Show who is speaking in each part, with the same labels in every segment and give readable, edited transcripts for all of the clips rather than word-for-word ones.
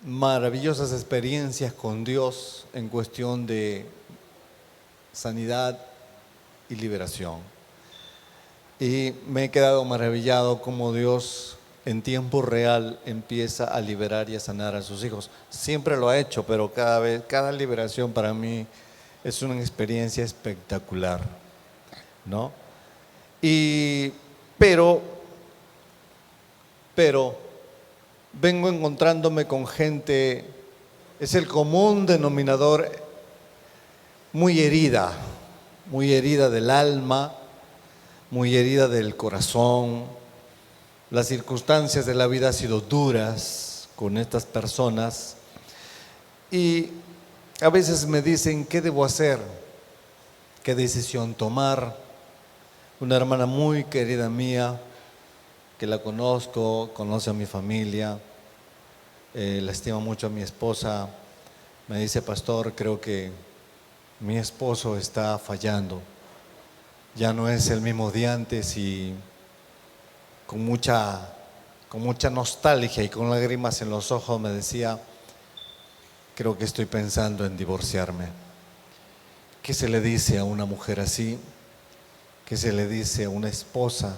Speaker 1: maravillosas experiencias con Dios en cuestión de sanidad y liberación. Y me he quedado maravillado cómo Dios en tiempo real empieza a liberar y a sanar a sus hijos. Siempre lo ha hecho, pero cada liberación para mí es una experiencia espectacular, ¿no? Pero vengo encontrándome con gente, es el común denominador, muy herida del alma, muy herida del corazón. Las circunstancias de la vida han sido duras con estas personas y a veces me dicen, ¿qué debo hacer? ¿Qué decisión tomar? Una hermana muy querida mía, que la conozco, conoce a mi familia, la estimo mucho a mi esposa, me dice: pastor, creo que mi esposo está fallando, ya no es el mismo de antes, y con mucha nostalgia y con lágrimas en los ojos me decía: creo que estoy pensando en divorciarme. ¿Qué se le dice a una mujer así? ¿Qué se le dice a una esposa?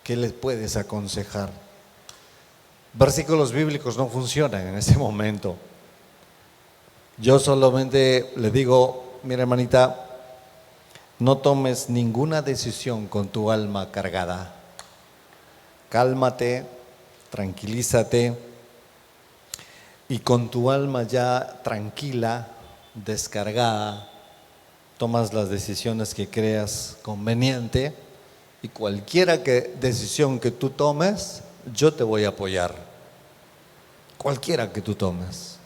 Speaker 1: ¿Qué le puedes aconsejar? Versículos bíblicos no funcionan en ese momento. Yo solamente le digo: mira, hermanita, no tomes ninguna decisión con tu alma cargada. Cálmate, tranquilízate, y con tu alma ya tranquila, descargada, tomas las decisiones que creas conveniente, y cualquiera decisión que tú tomes, yo te voy a apoyar. Cualquiera que tú tomes.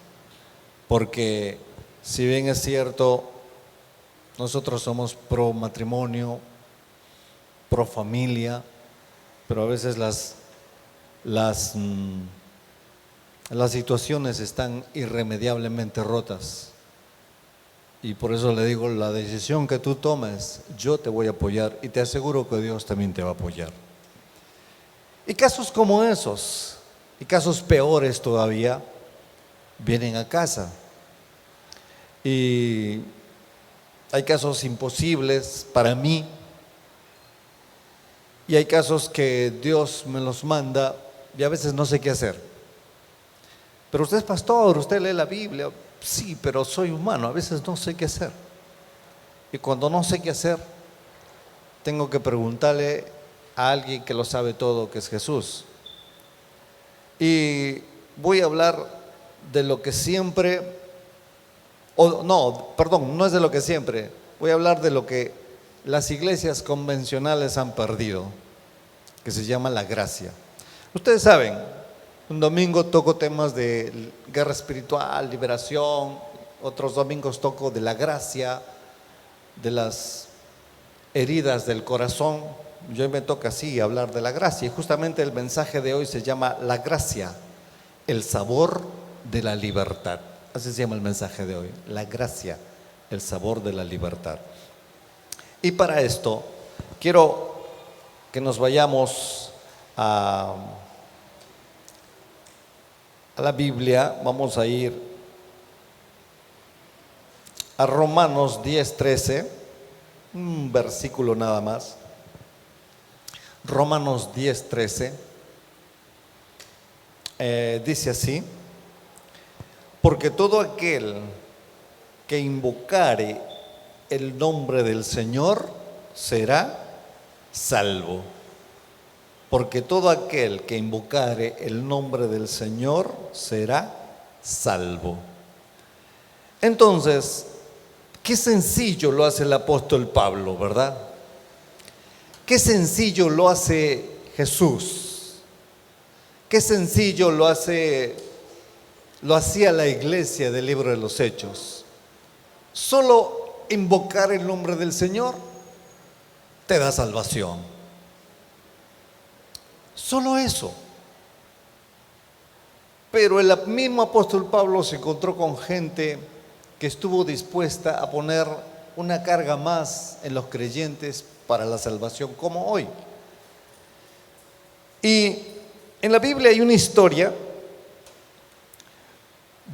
Speaker 1: Porque si bien es cierto, nosotros somos pro matrimonio, pro familia, pero a veces las situaciones están irremediablemente rotas. Y por eso le digo: la decisión que tú tomes, yo te voy a apoyar, y te aseguro que Dios también te va a apoyar. Y casos como esos, y casos peores todavía, vienen a casa. Y hay casos imposibles para mí, y hay casos que Dios me los manda y a veces no sé qué hacer. Pero usted es pastor, usted lee la Biblia. Sí, pero soy humano, a veces no sé qué hacer. Y cuando no sé qué hacer, tengo que preguntarle a alguien que lo sabe todo, que es Jesús. Y voy a hablar de lo que siempre, no es de lo que siempre, voy a hablar de lo que las iglesias convencionales han perdido, que se llama la gracia. Ustedes saben, un domingo toco temas de guerra espiritual, liberación, otros domingos toco de la gracia, de las heridas del corazón. Yo me toca así hablar de la gracia, y justamente el mensaje de hoy se llama La gracia, el sabor de la libertad. Así se llama el mensaje de hoy: la gracia, el sabor de la libertad. Y para esto quiero que nos vayamos a la Biblia. Vamos a ir a Romanos 10:13, un versículo nada más. Romanos 10:13 dice así: porque todo aquel que invocare el nombre del Señor será salvo. Porque todo aquel que invocare el nombre del Señor será salvo. Entonces, qué sencillo lo hace el apóstol Pablo, ¿verdad? Qué sencillo lo hace Jesús. Qué sencillo lo hacía la iglesia del libro de los Hechos. Solo invocar el nombre del Señor te da salvación. Solo eso. Pero el mismo apóstol Pablo se encontró con gente que estuvo dispuesta a poner una carga más en los creyentes para la salvación, como hoy. Y en la Biblia hay una historia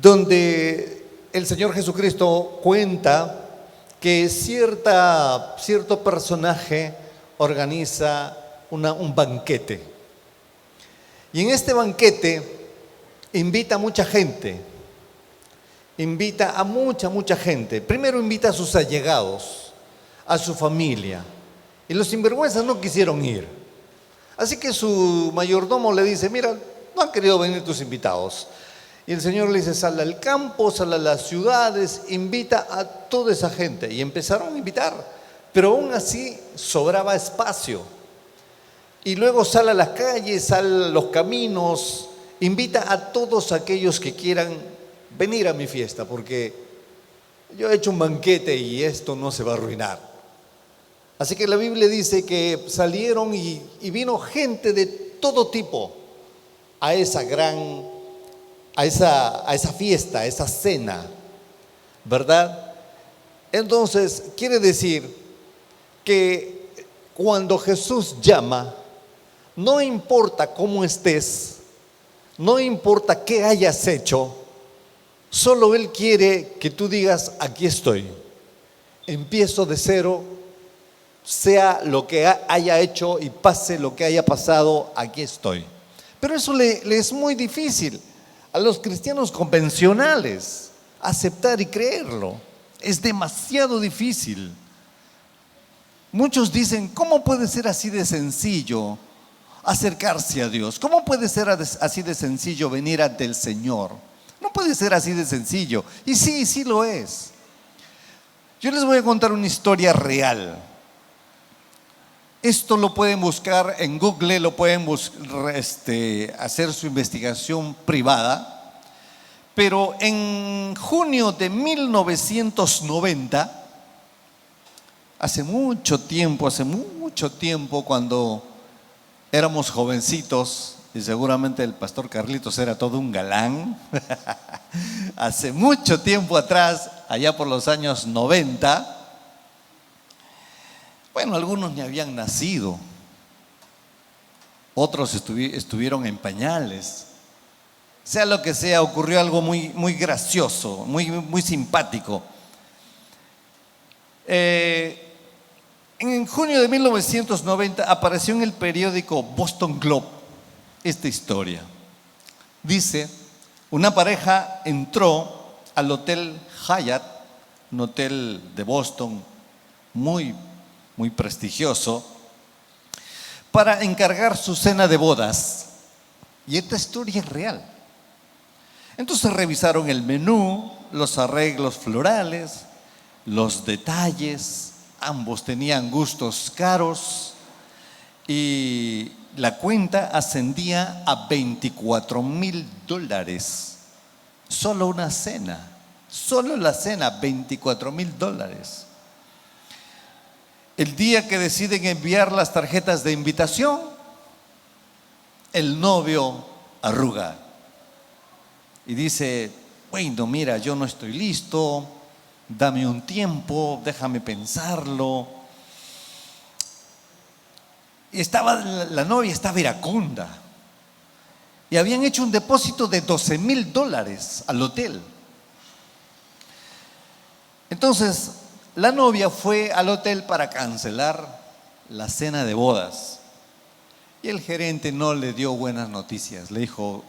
Speaker 1: donde el Señor Jesucristo cuenta que cierto personaje organiza un banquete. Y en este banquete invita a mucha gente, invita a mucha gente. Primero invita a sus allegados, a su familia. Y los sinvergüenzas no quisieron ir. Así que su mayordomo le dice, mira, no han querido venir tus invitados. Y el Señor le dice, sal al campo, sal a las ciudades, invita a toda esa gente. Y empezaron a invitar, pero aún así sobraba espacio. Y luego sal a las calles, sal a los caminos, invita a todos aquellos que quieran venir a mi fiesta, porque yo he hecho un banquete y esto no se va a arruinar. Así que la Biblia dice que salieron y vino gente de todo tipo a esa fiesta, a esa cena, ¿verdad? Entonces, quiere decir que cuando Jesús llama, no importa cómo estés, no importa qué hayas hecho, solo Él quiere que tú digas, aquí estoy, empiezo de cero, sea lo que haya hecho y pase lo que haya pasado, aquí estoy. Pero eso le es muy difícil a los cristianos convencionales aceptar y creerlo. Es demasiado difícil. Muchos dicen, ¿cómo puede ser así de sencillo acercarse a Dios? ¿Cómo puede ser así de sencillo venir ante el Señor? No puede ser así de sencillo. Y sí lo es. Yo les voy a contar una historia real. Esto lo pueden buscar en Google, lo pueden hacer su investigación privada. Pero en junio de 1990, hace mucho tiempo, cuando éramos jovencitos, y seguramente el pastor Carlitos era todo un galán, hace mucho tiempo atrás, allá por los años 90, bueno, algunos ni habían nacido, otros estuvieron en pañales. Sea lo que sea, ocurrió algo muy gracioso, muy simpático. En junio de 1990 apareció en el periódico Boston Globe esta historia. Dice, una pareja entró al Hotel Hyatt, un hotel de Boston muy prestigioso, para encargar su cena de bodas. Y esta historia es real. Entonces revisaron el menú, los arreglos florales, los detalles. Ambos tenían gustos caros y la cuenta ascendía a $24,000. Solo una cena, solo la cena, $24,000. El día que deciden enviar las tarjetas de invitación, el novio arruga y dice, bueno, mira, yo no estoy listo, dame un tiempo, déjame pensarlo. Y la novia estaba iracunda y habían hecho un depósito de $12,000 al hotel. Entonces, la novia fue al hotel para cancelar la cena de bodas y el gerente no le dio buenas noticias. Le dijo,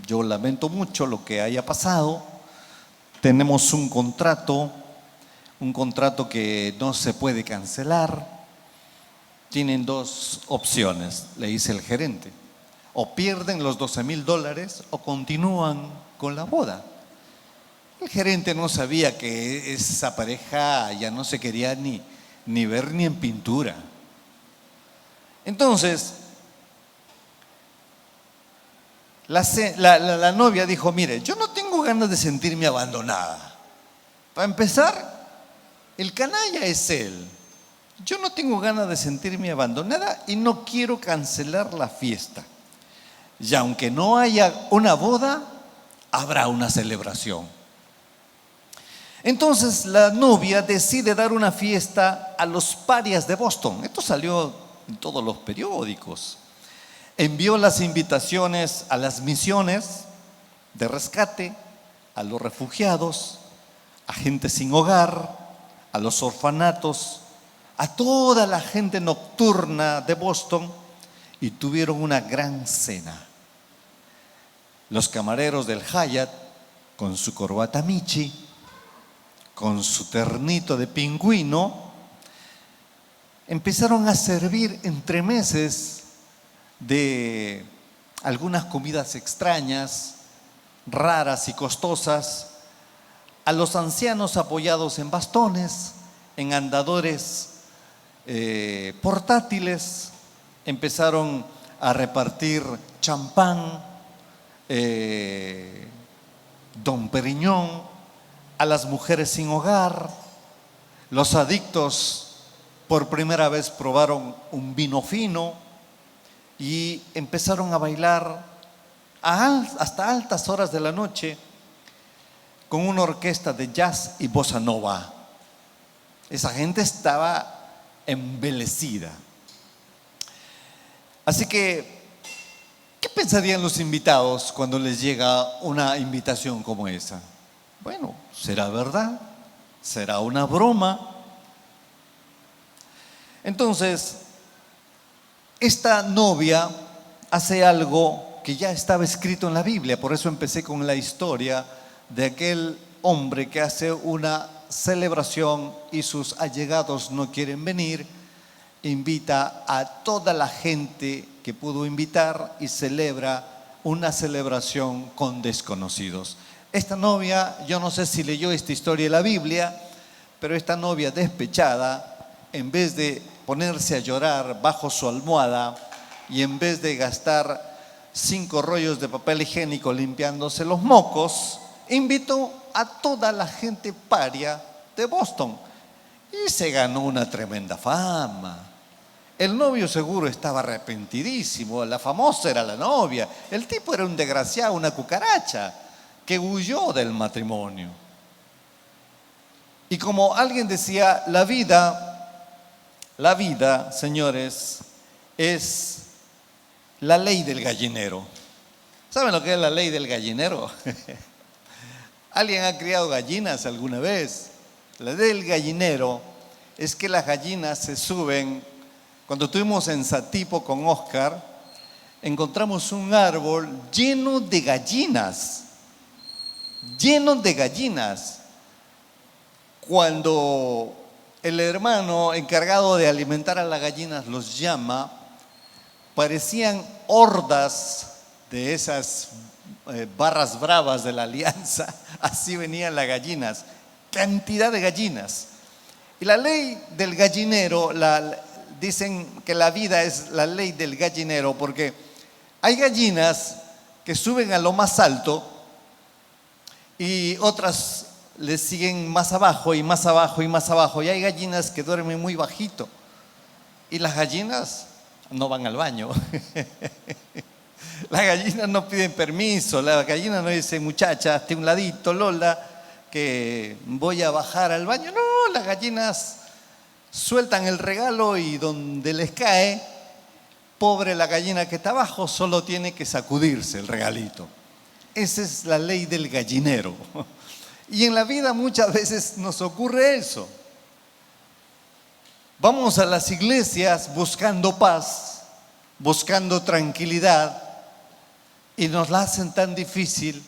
Speaker 1: yo lamento mucho lo que haya pasado, tenemos un contrato que no se puede cancelar. Tienen dos opciones, le dice el gerente: o pierden los $12,000 o continúan con la boda. El gerente no sabía que esa pareja ya no se quería ni ver ni en pintura. Entonces, la novia dijo, mire, yo no tengo ganas de sentirme abandonada. Para empezar, el canalla es él. Yo no tengo ganas de sentirme abandonada y no quiero cancelar la fiesta. Y aunque no haya una boda, habrá una celebración. Entonces la novia decide dar una fiesta a los parias de Boston. Esto salió en todos los periódicos. Envió las invitaciones a las misiones de rescate,
Speaker 2: a los refugiados, a gente sin hogar, a los orfanatos, a toda la gente nocturna de Boston, y tuvieron una gran cena. Los camareros del Hyatt, con su corbata Michi, con su ternito de pingüino, empezaron a servir entremeses de algunas comidas extrañas, raras y costosas, a los ancianos apoyados en bastones, en andadores portátiles. Empezaron a repartir champán, Don Periñón, a las mujeres sin hogar. Los adictos por primera vez probaron un vino fino y empezaron a bailar hasta altas horas de la noche con una orquesta de jazz y bossa nova. Esa gente estaba embelecida. Así que, ¿qué pensarían los invitados cuando les llega una invitación como esa? Bueno, ¿será verdad? ¿Será una broma? Entonces, esta novia hace algo que ya estaba escrito en la Biblia. Por eso empecé con la historia de aquel hombre que hace una celebración y sus allegados no quieren venir. Invita a toda la gente que pudo invitar y celebra una celebración con desconocidos. Esta novia, yo no sé si leyó esta historia de la Biblia, pero esta novia despechada, en vez de ponerse a llorar bajo su almohada y en vez de gastar 5 rollos de papel higiénico limpiándose los mocos, invitó a toda la gente paria de Boston y se ganó una tremenda fama. El novio seguro estaba arrepentidísimo, la famosa era la novia, el tipo era un desgraciado, una cucaracha que huyó del matrimonio. Y como alguien decía, la vida, señores, es la ley del gallinero. ¿Saben lo que es la ley del gallinero? ¿Alguien ha criado gallinas alguna vez? La ley del gallinero es que las gallinas se suben. Cuando estuvimos en Satipo con Oscar, encontramos un árbol lleno de gallinas. Lleno de gallinas. Cuando el hermano encargado de alimentar a las gallinas los llama, parecían hordas de esas barras bravas de la Alianza. Así venían las gallinas, cantidad de gallinas. Y la ley del gallinero, dicen que la vida es la ley del gallinero porque hay gallinas que suben a lo más alto y otras les siguen más abajo y más abajo y más abajo, y hay gallinas que duermen muy bajito y las gallinas no van al baño. Las gallinas no piden permiso, las gallinas no dicen, muchacha, hazte un ladito, Lola, que voy a bajar al baño. No, las gallinas sueltan el regalo y donde les cae, pobre la gallina que está abajo, solo tiene que sacudirse el regalito. Esa es la ley del gallinero. Y en la vida muchas veces nos ocurre eso. Vamos a las iglesias buscando paz, buscando tranquilidad, y nos la hacen tan difícil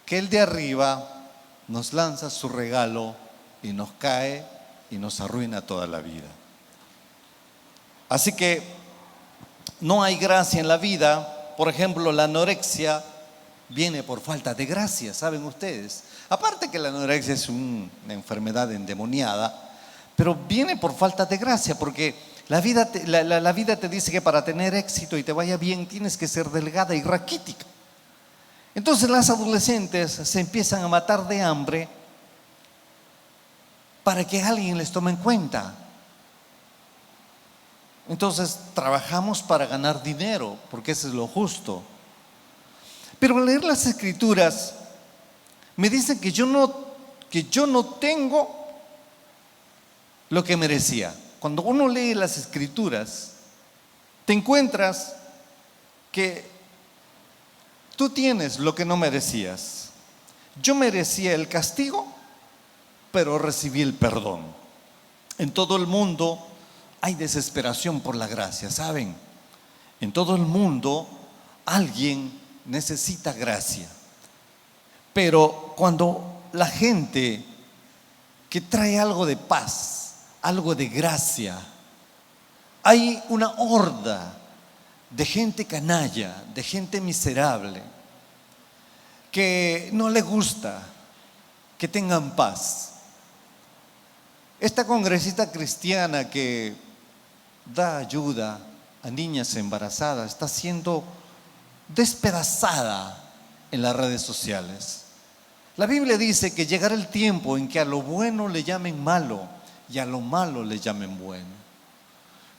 Speaker 2: que el de arriba nos lanza su regalo y nos cae y nos arruina toda la vida. Así que no hay gracia en la vida. Por ejemplo, la anorexia viene por falta de gracia, ¿saben ustedes? Aparte que la anorexia es una enfermedad endemoniada, pero viene por falta de gracia, porque la vida te dice que para tener éxito y te vaya bien tienes que ser delgada y raquítica. Entonces las adolescentes se empiezan a matar de hambre para que alguien les tome en cuenta. Entonces trabajamos para ganar dinero, porque eso es lo justo. Pero al leer las escrituras me dicen que yo no tengo lo que merecía. Cuando uno lee las escrituras, te encuentras que tú tienes lo que no merecías. Yo merecía el castigo, pero recibí el perdón. En todo el mundo hay desesperación por la gracia, ¿saben? En todo el mundo alguien necesita gracia. Pero cuando la gente que trae algo de paz, algo de gracia, hay una horda de gente canalla, de gente miserable, que no le gusta que tengan paz. Esta congresista cristiana que da ayuda a niñas embarazadas está siendo despedazada en las redes sociales. La Biblia dice que llegará el tiempo en que a lo bueno le llamen malo y a lo malo le llamen bueno.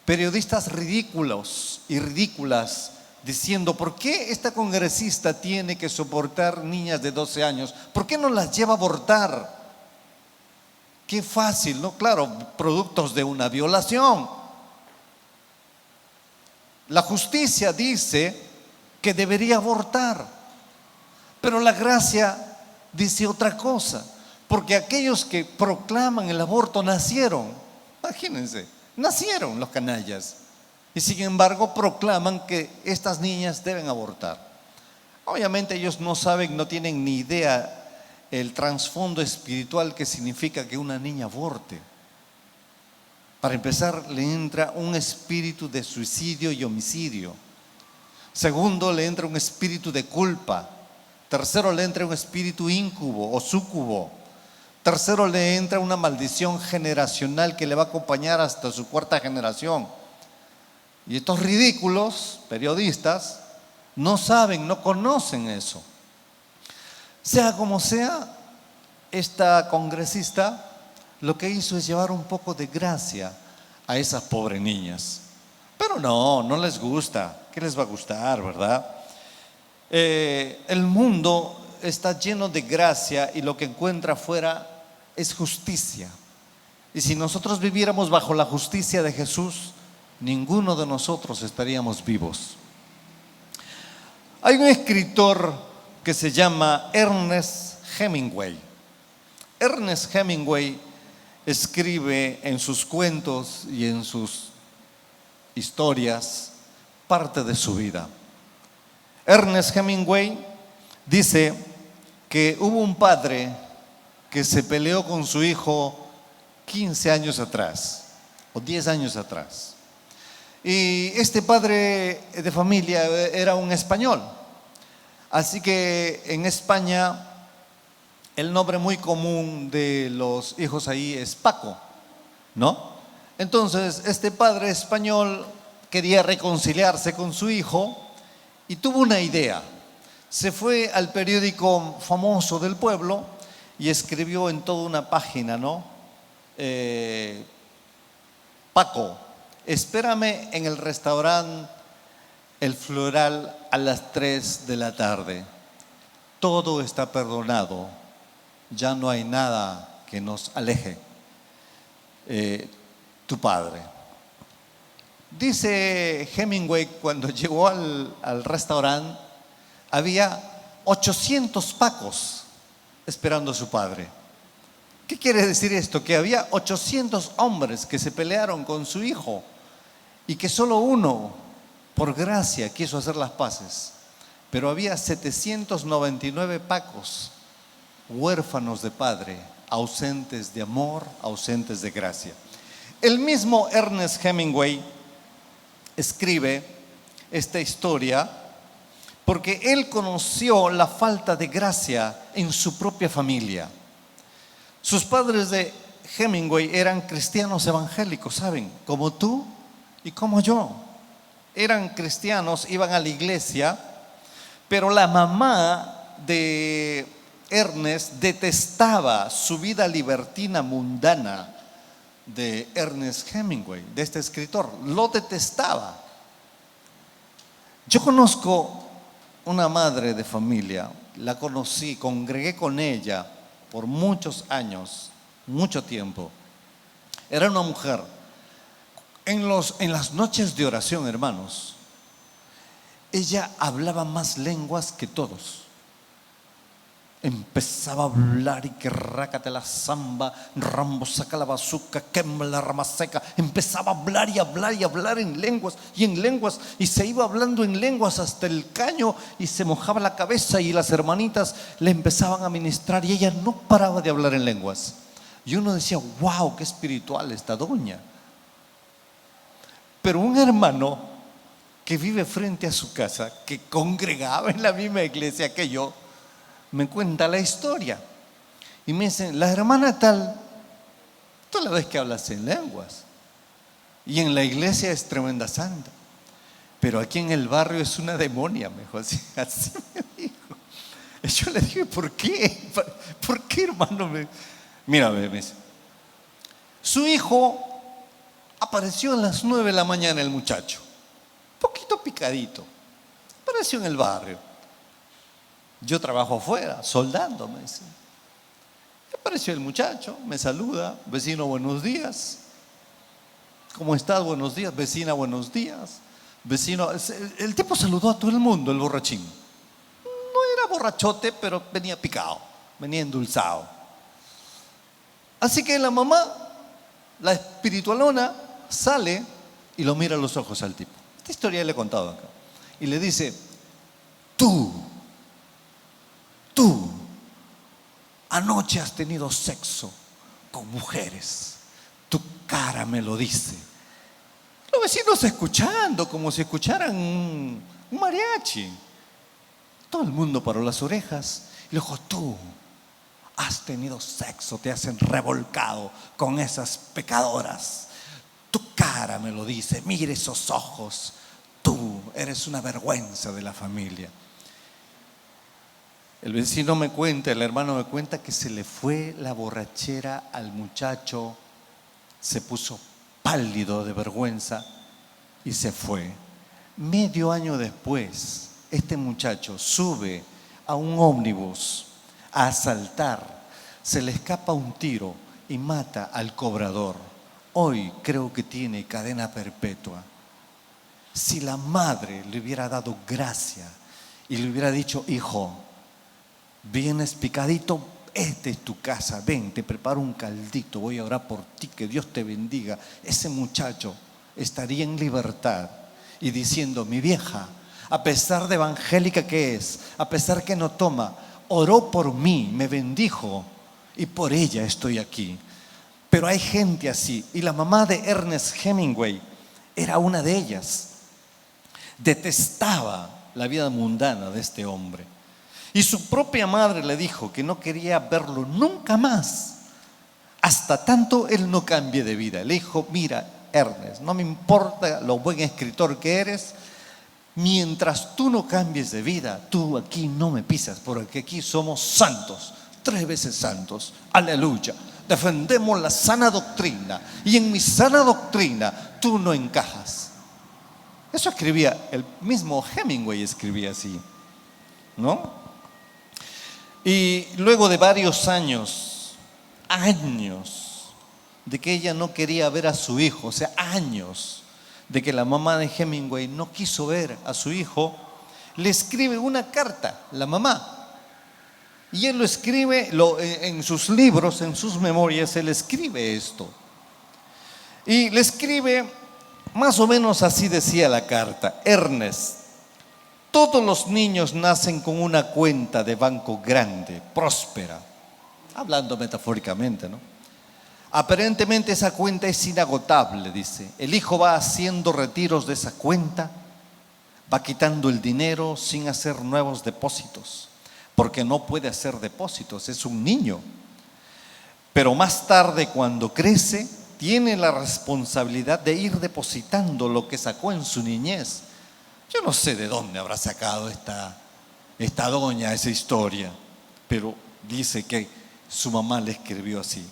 Speaker 2: Periodistas ridículos y ridículas diciendo: ¿por qué esta congresista tiene que soportar niñas de 12 años? ¿Por qué no las lleva a abortar? Qué fácil, ¿no? Claro, productos de una violación. La justicia dice que debería abortar, pero la gracia dice otra cosa, porque aquellos que proclaman el aborto nacieron, imagínense, nacieron los canallas, y sin embargo proclaman que estas niñas deben abortar. Obviamente ellos no saben, no tienen ni idea el trasfondo espiritual que significa que una niña aborte. Para empezar, le entra un espíritu de suicidio y homicidio. Segundo, le entra un espíritu de culpa. Tercero, le entra un espíritu íncubo o súcubo. Tercero, le entra una maldición generacional que le va a acompañar hasta su cuarta generación. Y estos ridículos periodistas no saben, no conocen eso. Sea como sea, esta congresista lo que hizo es llevar un poco de gracia a esas pobres niñas. Pero no les gusta. ¿Qué les va a gustar, verdad? El mundo está lleno de gracia y lo que encuentra afuera es justicia. Y si nosotros viviéramos bajo la justicia de Jesús, ninguno de nosotros estaríamos vivos. Hay un escritor que se llama Ernest Hemingway. Ernest Hemingway escribe en sus cuentos y en sus historias parte de su vida. Ernest Hemingway dice que hubo un padre que se peleó con su hijo 15 años atrás o 10 años atrás. Y este padre de familia era un español. Así que en España el nombre muy común de los hijos ahí es Paco, ¿no? Entonces este padre español quería reconciliarse con su hijo y tuvo una idea. Se fue al periódico famoso del pueblo y escribió en toda una página, ¿no? Paco, espérame en el restaurante El Floral a las 3 de la tarde. Todo está perdonado. Ya no hay nada que nos aleje. Tu padre. Dice Hemingway, cuando llegó al restaurante, había 800 Pacos esperando a su padre. ¿Qué quiere decir esto? Que había 800 hombres que se pelearon con su hijo y que solo uno, por gracia, quiso hacer las paces. Pero había 799 Pacos, huérfanos de padre, ausentes de amor, ausentes de gracia. El mismo Ernest Hemingway escribe esta historia porque él conoció la falta de gracia en su propia familia. Sus padres de Hemingway eran cristianos evangélicos, ¿saben? Como tú y como yo. Eran cristianos, iban a la iglesia, pero la mamá de Ernest detestaba su vida libertina mundana de Ernest Hemingway, de este escritor. Lo detestaba. Yo conozco una madre de familia, la conocí, congregué con ella por muchos años, mucho tiempo. Era una mujer. En las noches de oración, hermanos, ella hablaba más lenguas que todos. Empezaba a hablar y que rácate la zamba, Rambo saca la bazuca, quema la rama seca. Empezaba a hablar y hablar y hablar en lenguas y en lenguas, y se iba hablando en lenguas hasta el caño y se mojaba la cabeza, y las hermanitas le empezaban a ministrar y ella no paraba de hablar en lenguas. Y uno decía, wow, qué espiritual esta doña. Pero un hermano que vive frente a su casa, que congregaba en la misma iglesia que yo, me cuenta la historia y me dice, la hermana tal, tú la ves que hablas en lenguas y en la iglesia es tremenda santa, pero aquí en el barrio es una demonia, me dijo así, así me dijo. Y yo le dije, ¿por qué? ¿Por qué, hermano? Mira, me dice, su hijo apareció a las 9 de la mañana, el muchacho, un poquito picadito, apareció en el barrio. Yo trabajo afuera, soldando, me dice. Apareció el muchacho, me saluda, vecino, buenos días. ¿Cómo estás? Buenos días. Vecina, buenos días. Vecino, el tipo saludó a todo el mundo, el borrachín. No era borrachote, pero venía picado, venía endulzado. Así que la mamá, la espiritualona, sale y lo mira a los ojos al tipo. Esta historia le he contado acá. Y le dice, tú anoche has tenido sexo con mujeres. Tu cara me lo dice. Los vecinos escuchando, como si escucharan un mariachi. Todo el mundo paró las orejas y le dijo, tú has tenido sexo, te has revolcado con esas pecadoras. Tu cara me lo dice, mire esos ojos. Tú eres una vergüenza de la familia. El vecino me cuenta, el hermano me cuenta que se le fue la borrachera al muchacho, se puso pálido de vergüenza y se fue. Medio año después, este muchacho sube a un ómnibus a asaltar, se le escapa un tiro y mata al cobrador. Hoy creo que tiene cadena perpetua. Si la madre le hubiera dado gracia y le hubiera dicho, hijo, vienes picadito, esta es tu casa, ven, te preparo un caldito, voy a orar por ti, que Dios te bendiga. Ese muchacho estaría en libertad y diciendo, mi vieja, a pesar de evangélica que es, a pesar que no toma, oró por mí, me bendijo y por ella estoy aquí. Pero hay gente así, y la mamá de Ernest Hemingway era una de ellas. Detestaba la vida mundana de este hombre. Y su propia madre le dijo que no quería verlo nunca más, hasta tanto él no cambie de vida. Le dijo, mira, Ernest, no me importa lo buen escritor que eres, mientras tú no cambies de vida, tú aquí no me pisas, porque aquí somos santos, 3 veces santos, aleluya. Defendemos la sana doctrina, y en mi sana doctrina tú no encajas. Eso escribía, el mismo Hemingway escribía así, ¿no? Y luego de varios años de que ella no quería ver a su hijo, o sea, años de que la mamá de Hemingway no quiso ver a su hijo, le escribe una carta, la mamá. Y él lo escribe en sus libros, en sus memorias, él escribe esto. Y le escribe más o menos así, decía la carta: Ernest, todos los niños nacen con una cuenta de banco grande, próspera, hablando metafóricamente, ¿no? Aparentemente esa cuenta es inagotable, dice. El hijo va haciendo retiros de esa cuenta, va quitando el dinero sin hacer nuevos depósitos, porque no puede hacer depósitos, es un niño. Pero más tarde, cuando crece, tiene la responsabilidad de ir depositando lo que sacó en su niñez. Yo no sé de dónde habrá sacado esta doña esa historia, pero dice que su mamá le escribió así,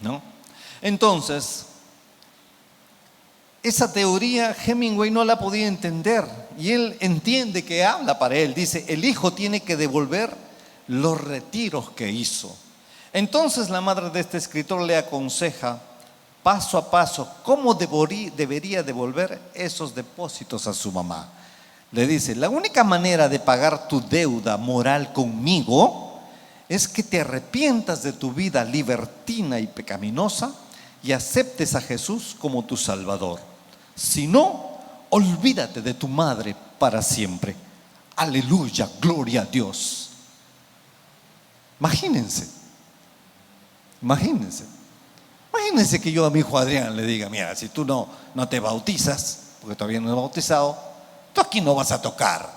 Speaker 2: ¿no? Entonces, esa teoría Hemingway no la podía entender, y él entiende que habla para él. Dice, el hijo tiene que devolver los retiros que hizo. Entonces la madre de este escritor le aconseja paso a paso cómo debería devolver esos depósitos a su mamá. Le dice, la única manera de pagar tu deuda moral conmigo es que te arrepientas de tu vida libertina y pecaminosa y aceptes a Jesús como tu Salvador. Si no, olvídate de tu madre para siempre. Aleluya, gloria a Dios. Imagínense que yo a mi hijo Adrián le diga: mira, si tú no te bautizas, porque todavía no he bautizado, tú aquí no vas a tocar,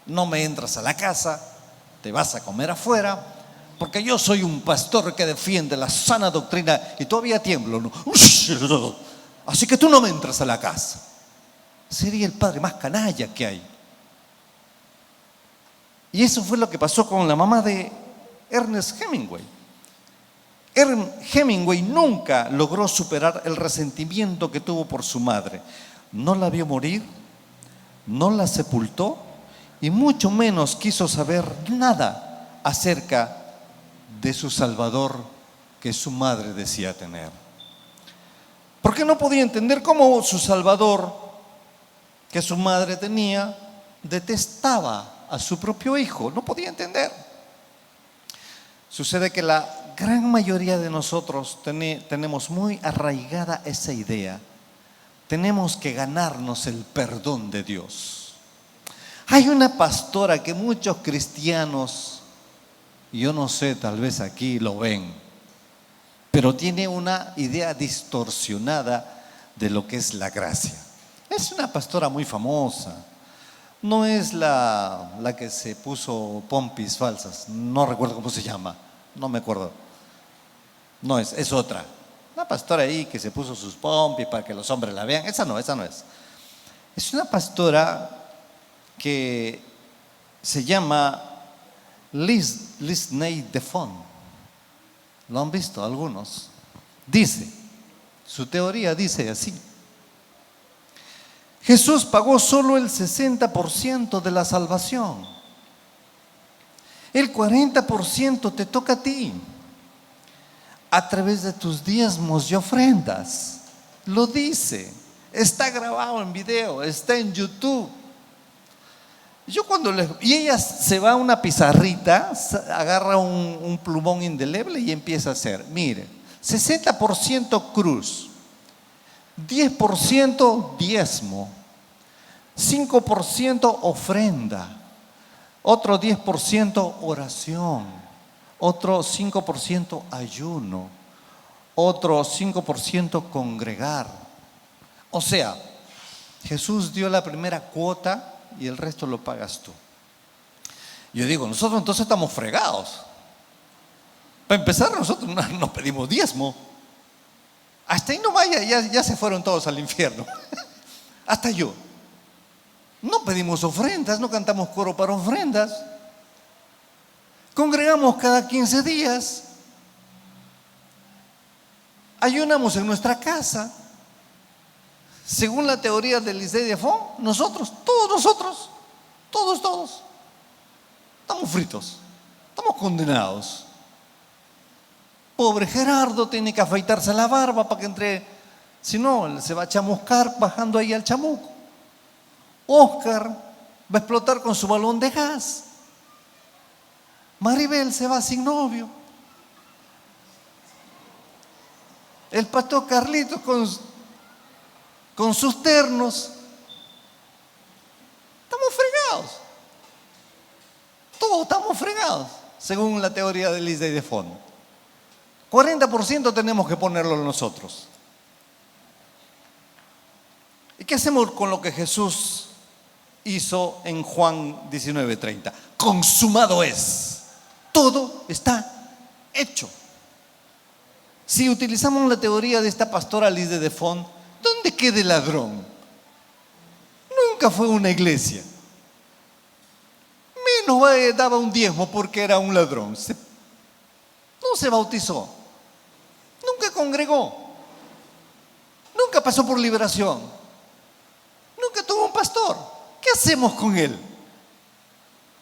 Speaker 2: no me entras a la casa, te vas a comer afuera, porque yo soy un pastor que defiende la sana doctrina y todavía tiemblo, ¿no? Así que tú no me entras a la casa. Sería el padre más canalla que hay. Y eso fue lo que pasó con la mamá de Ernest Hemingway. Hemingway nunca logró superar el resentimiento que tuvo por su madre. No la vio morir, no la sepultó y mucho menos quiso saber nada acerca de su Salvador que su madre decía tener. Porque no podía entender cómo su Salvador, que su madre tenía, detestaba a su propio hijo. No podía entender. Sucede que la gran mayoría de nosotros tenemos muy arraigada esa idea. Tenemos que ganarnos el perdón de Dios. Hay una pastora que muchos cristianos, yo no sé, tal vez aquí lo ven, pero tiene una idea distorsionada de lo que es la gracia. Es una pastora muy famosa. No es la que se puso pompis falsas, no recuerdo cómo se llama, no me acuerdo. No es otra. Una pastora ahí que se puso sus pompis para que los hombres la vean. Esa no es. Es una pastora que se llama Lisney Defon. ¿Lo han visto algunos? Su teoría dice así: Jesús pagó solo el 60% de la salvación. El 40% te toca a ti, a través de tus diezmos y ofrendas. Lo dice, está grabado en video, está en YouTube. Y ella se va a una pizarrita, agarra un plumón indeleble y empieza a hacer, mire, 60% cruz, 10% diezmo, 5% ofrenda, otro 10% oración, otro 5% ayuno, otro 5% congregar. O sea, Jesús dio la primera cuota y el resto lo pagas tú. Yo digo, nosotros entonces estamos fregados. Para empezar, nosotros no pedimos diezmo. Hasta ahí nomás ya se fueron todos al infierno. Hasta yo. No pedimos ofrendas, no cantamos coro para ofrendas. Congregamos cada 15 días. Ayunamos en nuestra casa. Según la teoría de Lisey Defon, todos, estamos fritos, estamos condenados. Pobre Gerardo tiene que afeitarse la barba para que entre, si no, se va a chamuscar bajando ahí al chamuco. Oscar va a explotar con su balón de gas. Maribel se va sin novio. El pastor Carlitos con sus ternos. Estamos fregados. Todos estamos fregados, según la teoría de Lisey Defon. 40% tenemos que ponerlo nosotros. ¿Y qué hacemos con lo que Jesús hizo en Juan 19:30? Consumado es. Todo está hecho. Si utilizamos la teoría de esta pastora Lisey Defon, ¿dónde queda el ladrón? Nunca fue a una iglesia. Menos daba un diezmo porque era un ladrón. No se bautizó. Nunca congregó. Nunca pasó por liberación. Nunca tuvo un pastor. ¿Qué hacemos con él?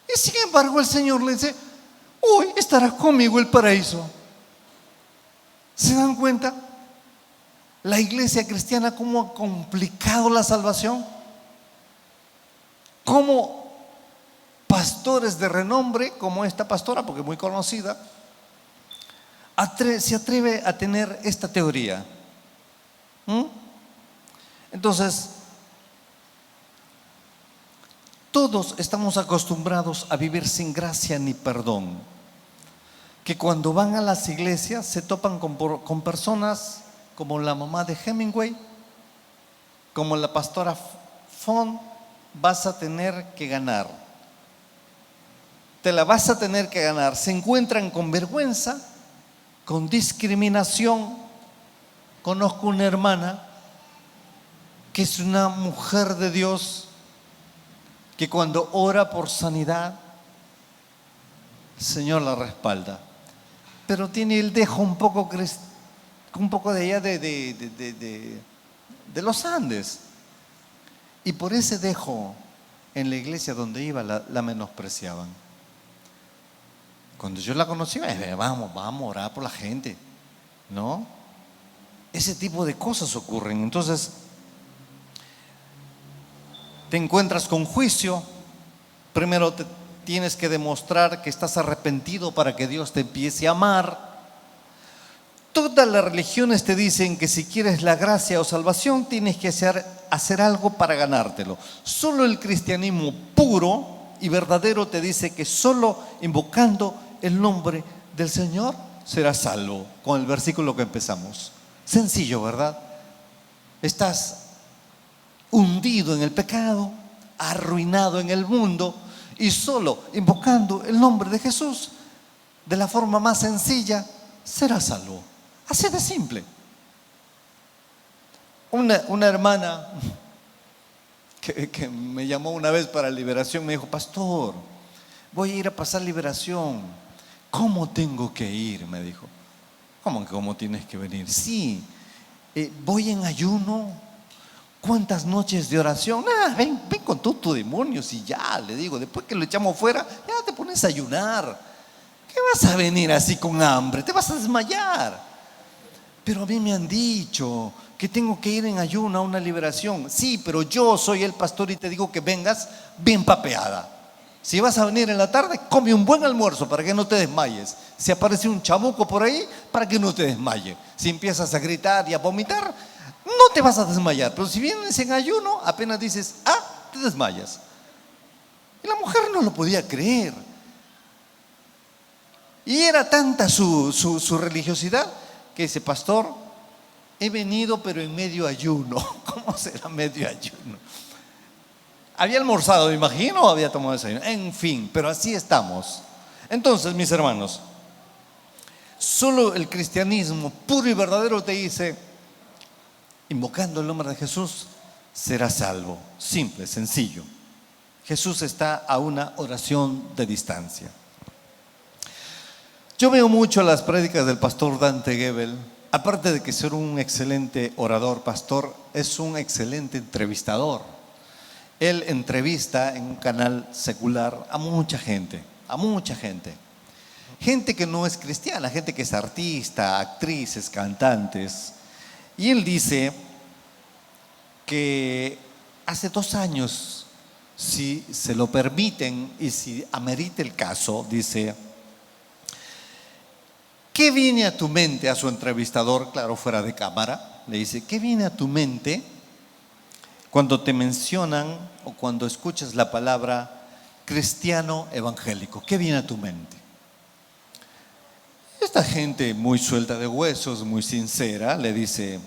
Speaker 2: Y sin embargo el Señor le dice: hoy estarás conmigo en el paraíso. ¿Se dan cuenta? La iglesia cristiana, cómo ha complicado la salvación. Cómo pastores de renombre, como esta pastora, porque es muy conocida, se atreve a tener esta teoría. Entonces, todos estamos acostumbrados a vivir sin gracia ni perdón, que cuando van a las iglesias se topan con personas como la mamá de Hemingway, como la pastora Font. Vas a tener que ganar, te la vas a tener que ganar. Se encuentran con vergüenza, con discriminación. Conozco una hermana que es una mujer de Dios, que cuando ora por sanidad, el Señor la respalda, pero tiene el dejo un poco de allá de los Andes, y por ese dejo en la iglesia donde iba la menospreciaban. Cuando yo la conocí, vamos a orar por la gente, ¿no? Ese tipo de cosas ocurren. Entonces te encuentras con juicio. Primero te tienes que demostrar que estás arrepentido para que Dios te empiece a amar. Todas las religiones te dicen que si quieres la gracia o salvación tienes que hacer algo para ganártelo. Solo el cristianismo puro y verdadero te dice que solo invocando el nombre del Señor serás salvo. Con el versículo que empezamos. Sencillo, ¿verdad? Estás hundido en el pecado, arruinado en el mundo, y solo invocando el nombre de Jesús de la forma más sencilla serás salvo. Así de simple. Una hermana que me llamó una vez para liberación me dijo: pastor, voy a ir a pasar liberación. ¿Cómo tengo que ir? Me dijo. ¿Cómo tienes que venir? Sí, voy en ayuno. ¿Cuántas noches de oración? Ven con tu demonios y ya, le digo. Después que lo echamos fuera, ya te pones a ayunar. ¿Qué vas a venir así con hambre? Te vas a desmayar. Pero a mí me han dicho que tengo que ir en ayuno a una liberación. Sí, pero yo soy el pastor y te digo que vengas bien papeada. Si vas a venir en la tarde, come un buen almuerzo para que no te desmayes. Si aparece un chamuco por ahí, para que no te desmayes. Si empiezas a gritar y a vomitar, no te vas a desmayar. Pero si vienes en ayuno, apenas dices, te desmayas. Y la mujer no lo podía creer. Y era tanta su religiosidad que dice: pastor, he venido pero en medio ayuno. ¿Cómo será medio ayuno? Había almorzado, me imagino, o había tomado desayuno. En fin, pero así estamos. Entonces, mis hermanos, solo el cristianismo puro y verdadero te dice: invocando el nombre de Jesús serás salvo. Simple, sencillo. Jesús está a una oración de distancia. Yo veo mucho las prédicas del pastor Dante Gebel. Aparte de que ser un excelente orador, pastor, es un excelente entrevistador. Él entrevista en un canal secular a mucha gente. Gente que no es cristiana, gente que es artista, actrices, cantantes. Y él dice que hace 2 años, si se lo permiten y si amerita el caso, dice: ¿qué viene a tu mente? A su entrevistador, claro, fuera de cámara, le dice: ¿qué viene a tu mente cuando te mencionan o cuando escuchas la palabra cristiano evangélico? ¿Qué viene a tu mente? Esta gente muy suelta de huesos, muy sincera, le dice: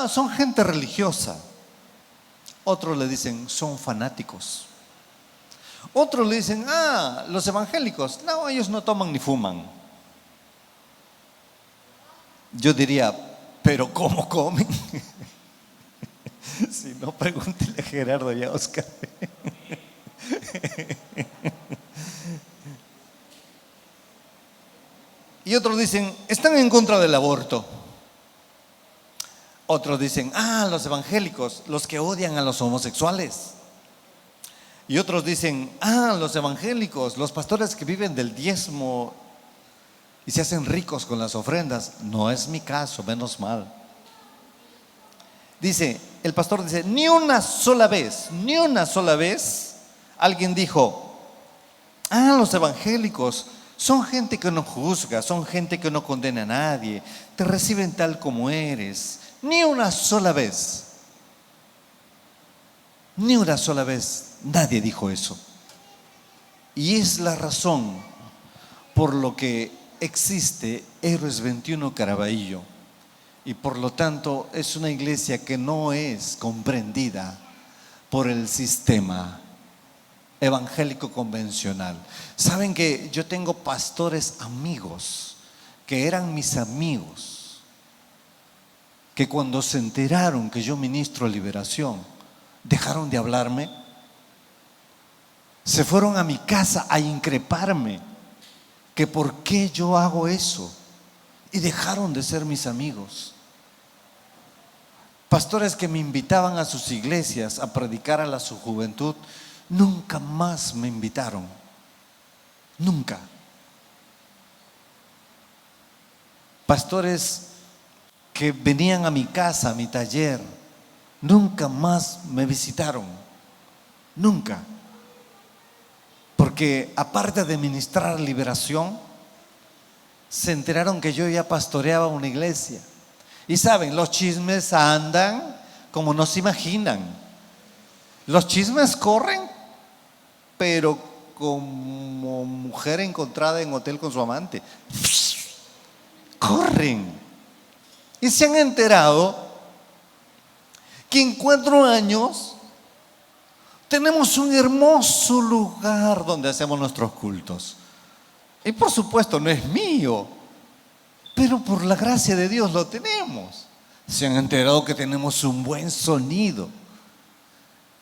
Speaker 2: son gente religiosa. Otros le dicen: son fanáticos. Otros le dicen: los evangélicos, no, ellos no toman ni fuman. Yo diría: ¿pero cómo comen? Si no, pregúntele a Gerardo y a Oscar. Y otros dicen: están en contra del aborto. Otros dicen: los evangélicos, los que odian a los homosexuales. Y otros dicen: los evangélicos, los pastores que viven del diezmo y se hacen ricos con las ofrendas. No es mi caso, menos mal. El pastor dice: ni una sola vez alguien dijo: Los evangélicos son gente que no juzga, son gente que no condena a nadie, te reciben tal como eres. Ni una sola vez nadie dijo eso. Y es la razón por lo que existe Héroes 21 Caraballo. Y por lo tanto es una iglesia que no es comprendida por el sistema evangélico convencional. Saben que yo tengo pastores amigos que eran mis amigos, que cuando se enteraron que yo ministro liberación, dejaron de hablarme, se fueron a mi casa a increparme que por qué yo hago eso, y dejaron de ser mis amigos. Pastores que me invitaban a sus iglesias a predicar a su juventud, nunca más me invitaron. Nunca. Pastores que venían a mi casa, a mi taller, nunca más me visitaron. Nunca. Porque aparte de ministrar liberación, se enteraron que yo ya pastoreaba una iglesia. Y saben, los chismes andan como no se imaginan. Los chismes corren, pero como mujer encontrada en hotel con su amante. Corren. Y se han enterado que en 4 años tenemos un hermoso lugar donde hacemos nuestros cultos. Y por supuesto no es mío, pero por la gracia de Dios lo tenemos. Se han enterado que tenemos un buen sonido.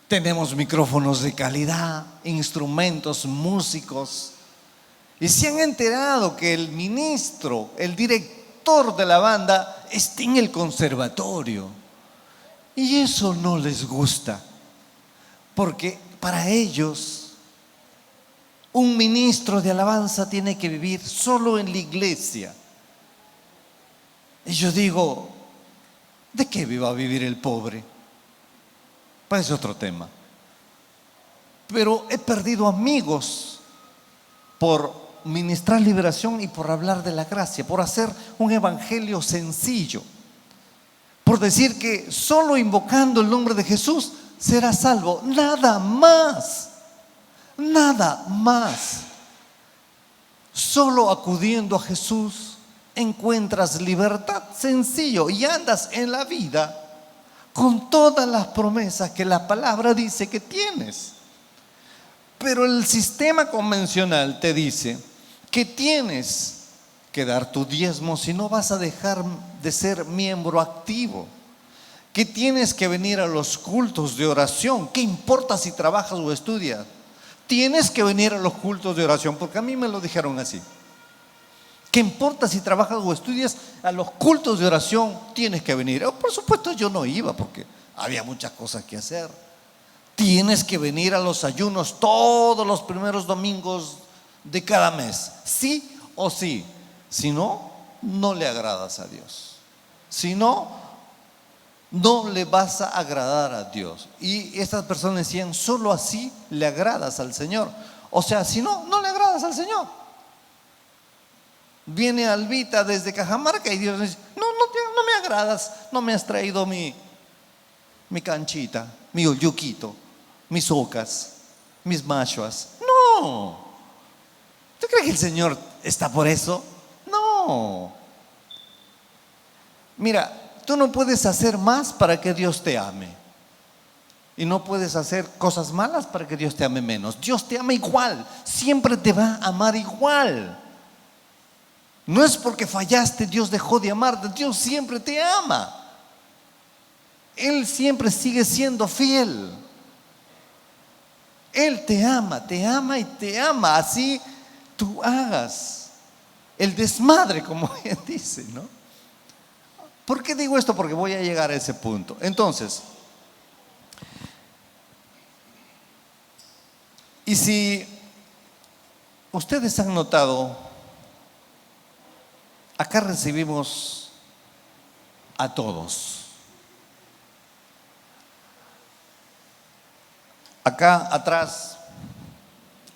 Speaker 2: Tenemos micrófonos de calidad, instrumentos, músicos. Y se han enterado que el ministro, el director de la banda, está en el conservatorio. Y eso no les gusta, porque para ellos un ministro de alabanza tiene que vivir solo en la iglesia. Y yo digo, ¿de qué va a vivir el pobre? Pues es otro tema. Pero he perdido amigos por ministrar liberación y por hablar de la gracia, por hacer un evangelio sencillo, por decir que solo invocando el nombre de Jesús serás salvo. Nada más. Nada más. Solo acudiendo a Jesús encuentras libertad, sencillo, y andas en la vida con todas las promesas que la palabra dice que tienes. Pero el sistema convencional te dice que tienes que dar tu diezmo si no vas a dejar de ser miembro activo, que tienes que venir a los cultos de oración. ¿Qué importa si trabajas o estudias? Tienes que venir a los cultos de oración, porque a mí me lo dijeron así. ¿Qué importa si trabajas o estudias? A los cultos de oración tienes que venir. Por supuesto yo no iba porque había muchas cosas que hacer. Tienes que venir a los ayunos todos los primeros domingos de cada mes. Sí o sí. Si no, no le agradas a Dios. Si no, no le vas a agradar a Dios. Y estas personas decían, solo así le agradas al Señor. O sea, si no, no le agradas al Señor. Viene Albita desde Cajamarca y Dios dice, no me agradas, no me has traído mi canchita, mi yuquito, mis ocas, mis machuas. No. ¿Tú crees que el Señor está por eso? No. Mira, tú no puedes hacer más para que Dios te ame. Y no puedes hacer cosas malas para que Dios te ame menos. Dios te ama igual, siempre te va a amar igual. No es porque fallaste, Dios dejó de amarte. Dios siempre te ama. Él siempre sigue siendo fiel. Él te ama y te ama. Así tú hagas el desmadre, como él dice, ¿no? ¿Por qué digo esto? Porque voy a llegar a ese punto. Entonces, y si ustedes han notado, acá recibimos a todos. Acá atrás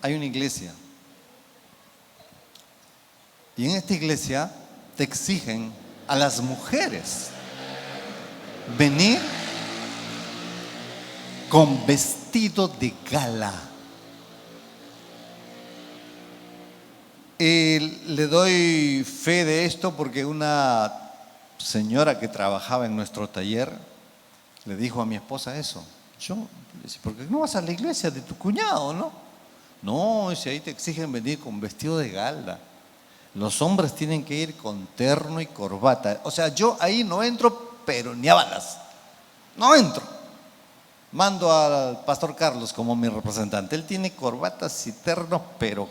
Speaker 2: hay una iglesia Y en esta iglesia te exigen a las mujeres venir con vestido de gala. Y le doy fe de esto porque una señora que trabajaba en nuestro taller le dijo a mi esposa eso. Yo le decía, ¿por qué no vas a la iglesia de tu cuñado, no? No, si ahí te exigen venir con vestido de gala. Los hombres tienen que ir con terno y corbata. O sea, yo ahí no entro, pero ni a balas. No entro. Mando al pastor Carlos como mi representante. Él tiene corbatas y ternos, pero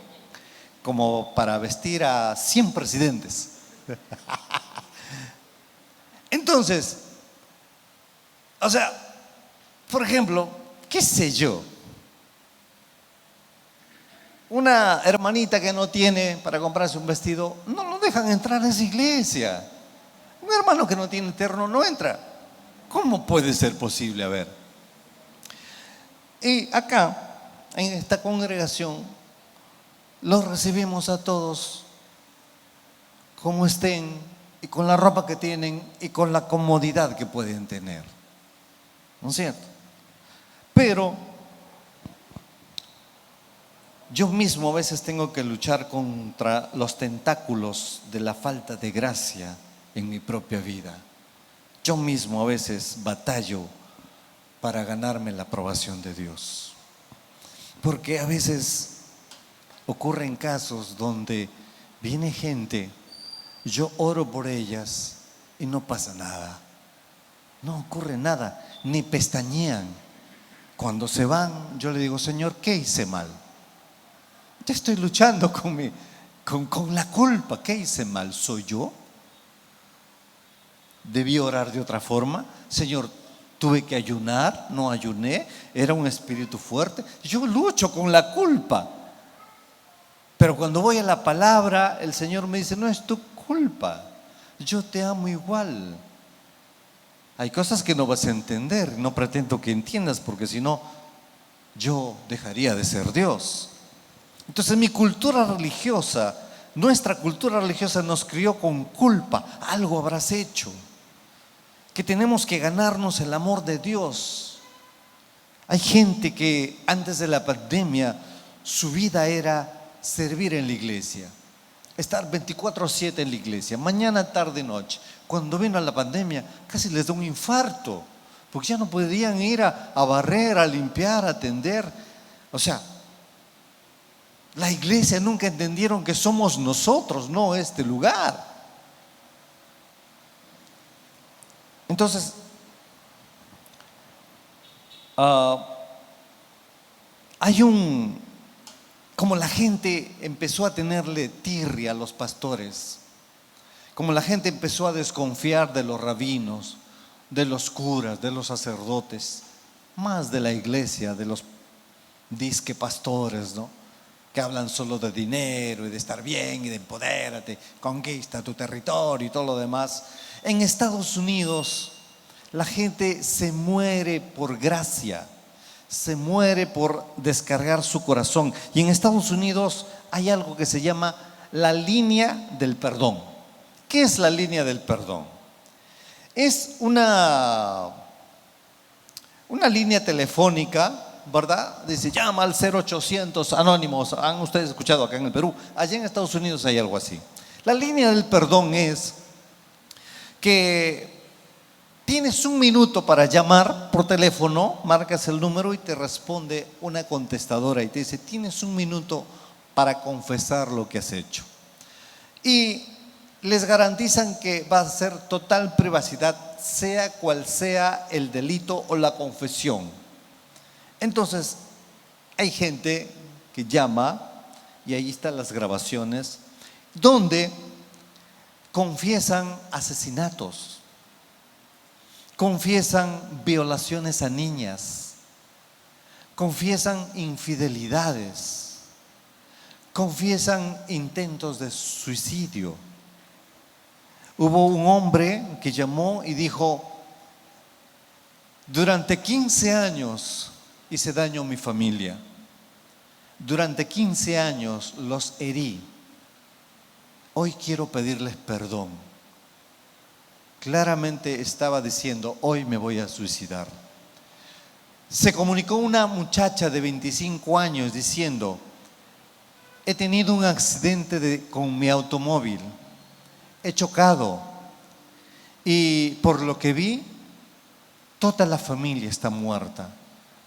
Speaker 2: como para vestir a 100 presidentes. Entonces, o sea, por ejemplo, qué sé yo, una hermanita que no tiene para comprarse un vestido, no lo dejan entrar a esa iglesia. Un hermano que no tiene terno no entra. ¿Cómo puede ser posible? A ver. Y acá, en esta congregación, los recibimos a todos como estén y con la ropa que tienen y con la comodidad que pueden tener. ¿No es cierto? Pero yo mismo a veces tengo que luchar contra los tentáculos de la falta de gracia en mi propia vida. Yo mismo a veces batallo para ganarme la aprobación de Dios. Porque a veces ocurren casos donde viene gente, yo oro por ellas y no pasa nada. No ocurre nada, ni pestañean. Cuando se van, yo le digo, Señor, ¿qué hice mal? Ya estoy luchando con la culpa. ¿Qué hice mal? ¿Soy yo? ¿Debí orar de otra forma? Señor, tuve que ayunar, no ayuné, era un espíritu fuerte. Yo lucho con la culpa. Pero cuando voy a la palabra, el Señor me dice, no es tu culpa, yo te amo igual. Hay cosas que no vas a entender, no pretendo que entiendas, porque si no, yo dejaría de ser Dios. Entonces mi cultura religiosa, nuestra cultura religiosa nos crió con culpa. Algo habrás hecho, que tenemos que ganarnos el amor de Dios. Hay gente que antes de la pandemia su vida era servir en la iglesia, estar 24/7 en la iglesia, mañana, tarde, noche. Cuando vino la pandemia casi les da un infarto, porque ya no podían ir a barrer, a limpiar, a atender. O sea, la iglesia nunca entendieron que somos nosotros, no este lugar. Entonces, como la gente empezó a tenerle tirria a los pastores, como la gente empezó a desconfiar de los rabinos, de los curas, de los sacerdotes, más de la iglesia, de los disque pastores, ¿no? Que hablan solo de dinero y de estar bien y de empodérate, conquista tu territorio y todo lo demás. En Estados Unidos la gente se muere por gracia, se muere por descargar su corazón. Y en Estados Unidos hay algo que se llama la línea del perdón. ¿Qué es la línea del perdón? Es una línea telefónica, ¿verdad? Dice, llama al 0800 anónimos. Han ustedes escuchado acá en el Perú. Allá en Estados Unidos hay algo así. La línea del perdón es que tienes un minuto para llamar por teléfono, marcas el número y te responde una contestadora y te dice, tienes un minuto para confesar lo que has hecho. Y les garantizan que va a ser total privacidad, sea cual sea el delito o la confesión. Entonces, hay gente que llama, y ahí están las grabaciones, donde confiesan asesinatos, confiesan violaciones a niñas, confiesan infidelidades, confiesan intentos de suicidio. Hubo un hombre que llamó y dijo, durante 15 años hice daño a mi familia, durante 15 años los herí. hoy quiero pedirles perdón. Claramente estaba diciendo, hoy me voy a suicidar. Se comunicó una muchacha de 25 años diciendo, he tenido un accidente con mi automóvil, he chocado y por lo que vi, toda la familia está muerta,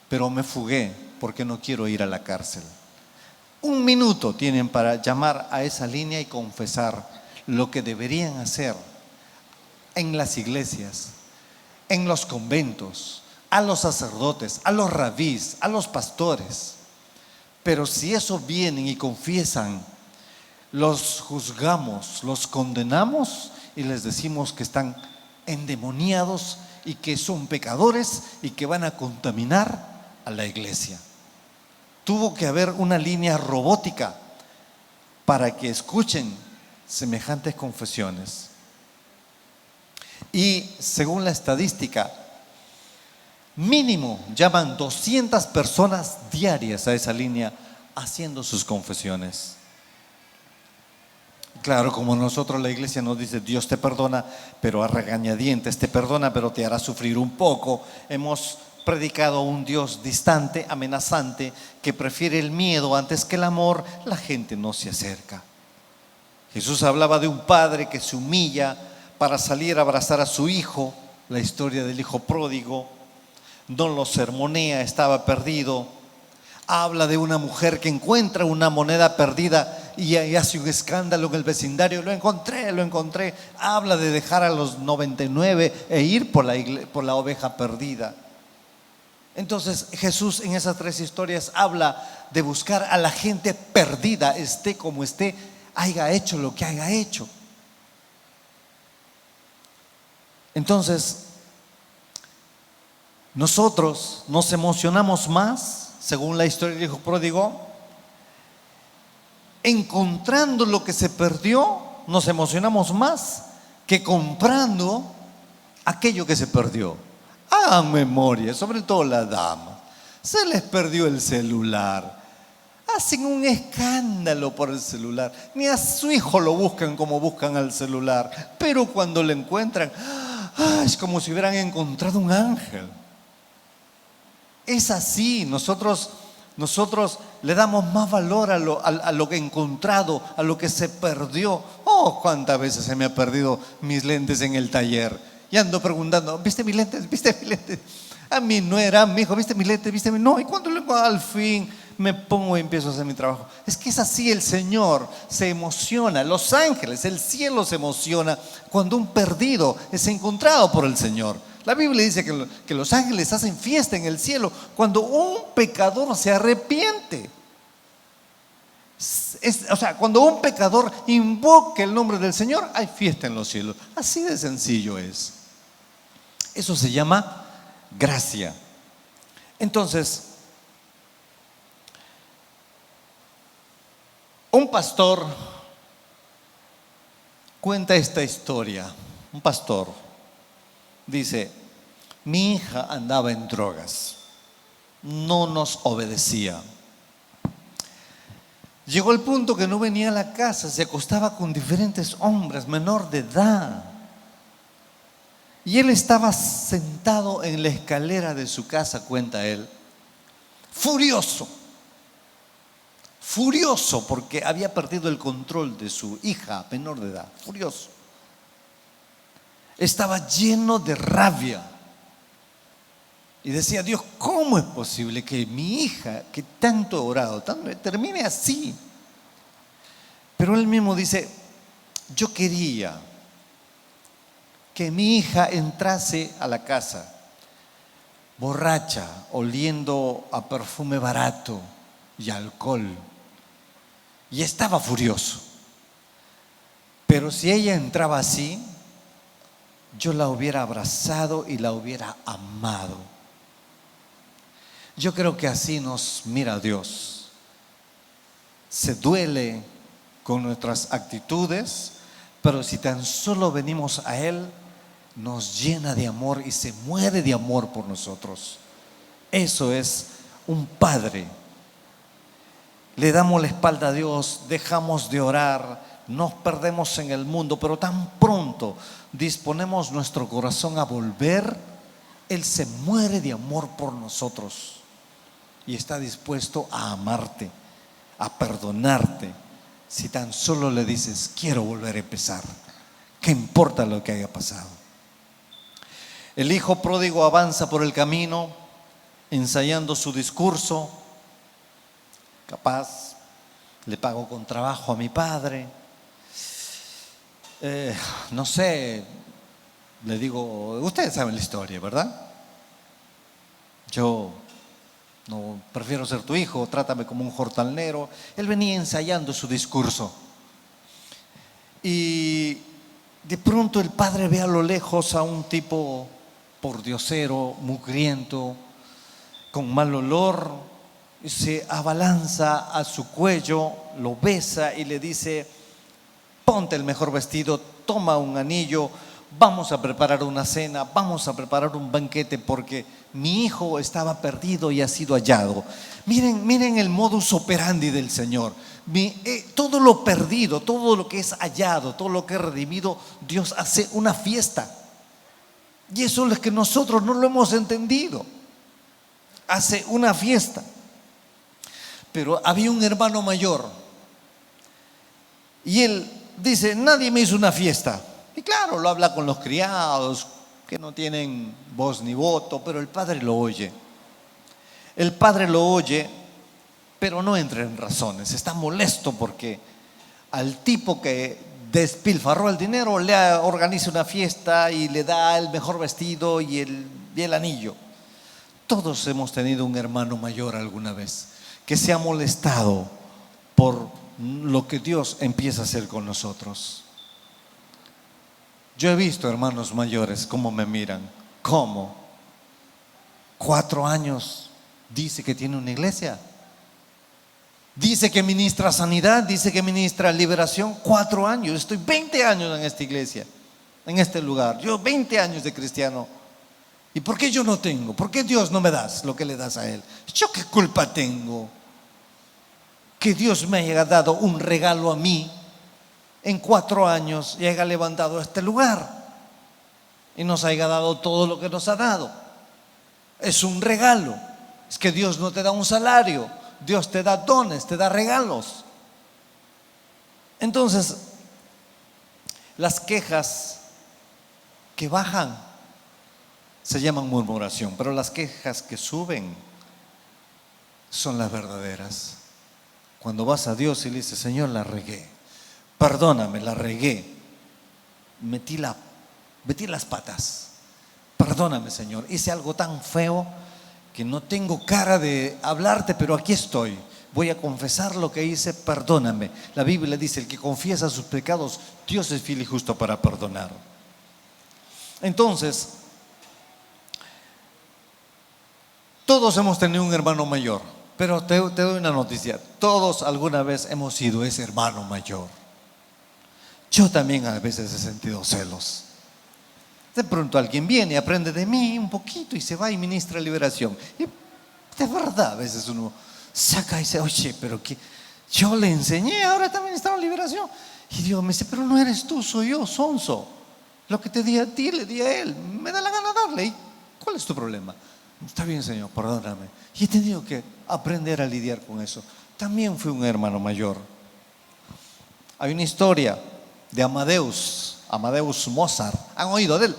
Speaker 2: pero me fugué porque no quiero ir a la cárcel. 1 minuto tienen para llamar a esa línea y confesar lo que deberían hacer en las iglesias, en los conventos, a los sacerdotes, a los rabís, a los pastores. Pero si eso vienen y confiesan, los juzgamos, los condenamos y les decimos que están endemoniados y que son pecadores y que van a contaminar a la iglesia. Tuvo que haber una línea robótica para que escuchen semejantes confesiones. Y según la estadística, mínimo llaman 200 personas diarias a esa línea haciendo sus confesiones. Claro, como nosotros la iglesia nos dice, Dios te perdona, pero a regañadientes, te perdona, pero te hará sufrir un poco. Hemos predicado a un Dios distante, amenazante, que prefiere el miedo antes que el amor. La gente no se acerca. Jesús hablaba de un padre que se humilla para salir a abrazar a su hijo, la historia del hijo pródigo. No lo sermonea, estaba perdido. Habla de una mujer que encuentra una moneda perdida y hace un escándalo en el vecindario. Lo encontré. Habla de dejar a los 99 e ir por la oveja perdida. Entonces Jesús en esas 3 historias habla de buscar a la gente perdida, esté como esté, haya hecho lo que haya hecho. Entonces, nosotros nos emocionamos más, según la historia del hijo pródigo, encontrando lo que se perdió, nos emocionamos más que comprando aquello que se perdió. Hagan memoria, sobre todo la dama. Se les perdió el celular. Hacen un escándalo por el celular. Ni a su hijo lo buscan como buscan al celular. Pero cuando lo encuentran, es como si hubieran encontrado un ángel. Es así, nosotros le damos más valor a lo que he encontrado, a lo que se perdió. Cuántas veces se me ha perdido mis lentes en el taller. Y ando preguntando, ¿viste mis lentes? ¿Viste mis lentes? A mi nuera, mi hijo, ¿viste mis lentes? ¿Viste? No, y cuando al fin me pongo y empiezo a hacer mi trabajo. Es que es así, el Señor se emociona, los ángeles, el cielo se emociona cuando un perdido es encontrado por el Señor. La Biblia dice que los ángeles hacen fiesta en el cielo cuando un pecador se arrepiente. Cuando un pecador invoca el nombre del Señor, hay fiesta en los cielos. Así de sencillo es. Eso se llama gracia. Entonces, un pastor cuenta esta historia. Un pastor dice, mi hija andaba en drogas, no nos obedecía. Llegó el punto que no venía a la casa, se acostaba con diferentes hombres, menor de edad. Y él estaba sentado en la escalera de su casa, cuenta él, furioso porque había perdido el control de su hija menor de edad, furioso. Estaba lleno de rabia y decía, Dios, ¿cómo es posible que mi hija, que tanto he orado, termine así? Pero él mismo dice, yo quería que mi hija entrase a la casa borracha, oliendo a perfume barato y alcohol, y estaba furioso. Pero si ella entraba así, yo la hubiera abrazado y la hubiera amado. Yo creo que así nos mira Dios. Se duele con nuestras actitudes, pero si tan solo venimos a Él, nos llena de amor y se muere de amor por nosotros. Eso es un padre. Le damos la espalda a Dios, dejamos de orar, nos perdemos en el mundo, pero tan pronto disponemos nuestro corazón a volver, Él se muere de amor por nosotros y está dispuesto a amarte, a perdonarte, si tan solo le dices, quiero volver a empezar. ¿Qué importa lo que haya pasado? El hijo pródigo avanza por el camino, ensayando su discurso. Capaz le pago con trabajo a mi padre. No sé, le digo, ustedes saben la historia, ¿verdad? Yo no prefiero ser tu hijo, trátame como un jornalero. Él venía ensayando su discurso. Y de pronto el padre ve a lo lejos a un tipo pordiosero, mugriento, con mal olor, se abalanza a su cuello, lo besa y le dice, ponte el mejor vestido, toma un anillo, vamos a preparar una cena, vamos a preparar un banquete porque mi hijo estaba perdido y ha sido hallado. Miren el modus operandi del Señor. Todo lo perdido, todo lo que es hallado, todo lo que es redimido, Dios hace una fiesta. Y eso es lo que nosotros no lo hemos entendido. Hace una fiesta. Pero había un hermano mayor y él dice, nadie me hizo una fiesta. Y claro, lo habla con los criados que no tienen voz ni voto, pero el padre lo oye. El padre lo oye, pero no entra en razones. Está molesto porque al tipo que despilfarró el dinero le organiza una fiesta y le da el mejor vestido y el anillo. Todos hemos tenido un hermano mayor alguna vez que se ha molestado por lo que Dios empieza a hacer con nosotros. Yo he visto hermanos mayores cómo me miran. ¿Cómo? 4 años dice que tiene una iglesia. Dice que ministra sanidad, dice que ministra liberación. 4 años, estoy 20 años en esta iglesia, en este lugar. Yo 20 años de cristiano. ¿Y por qué yo no tengo? ¿Por qué Dios no me das lo que le das a Él? ¿Yo qué culpa tengo? Que Dios me haya dado un regalo a mí en 4 años y haya levantado este lugar y nos haya dado todo lo que nos ha dado. Es un regalo. Es que Dios no te da un salario, Dios te da dones, te da regalos. Entonces, las quejas que bajan se llaman murmuración, pero las quejas que suben son las verdaderas. Cuando vas a Dios y le dices, Señor, la regué, perdóname, la regué, metí las patas, perdóname, Señor, hice algo tan feo que no tengo cara de hablarte, pero aquí estoy, voy a confesar lo que hice, perdóname. La Biblia dice, el que confiesa sus pecados, Dios es fiel y justo para perdonar. Entonces, todos hemos tenido un hermano mayor, pero te doy una noticia, todos alguna vez hemos sido ese hermano mayor. Yo también a veces he sentido celos. De pronto alguien viene y aprende de mí un poquito y se va y ministra liberación. Y de verdad a veces uno saca y dice, oye, pero que yo le enseñé, ahora también está en liberación. Y Dios me dice, pero no eres tú, soy yo, sonso. Lo que te di a ti, le di a él. Me da la gana darle. ¿Y cuál es tu problema? Está bien, Señor, perdóname. Y he tenido que aprender a lidiar con eso. También fui un hermano mayor. Hay una historia de Amadeus Mozart. ¿Han oído de él?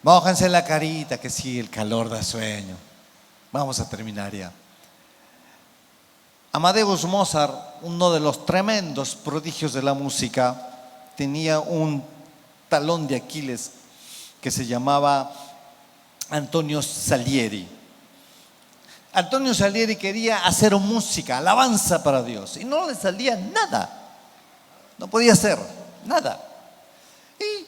Speaker 2: Mójanse la carita, que sí, el calor da sueño. Vamos a terminar ya. Amadeus Mozart, uno de los tremendos prodigios de la música, tenía un talón de Aquiles que se llamaba Antonio Salieri. Antonio Salieri quería hacer música, alabanza para Dios, y no le salía nada. No podía hacer nada. Y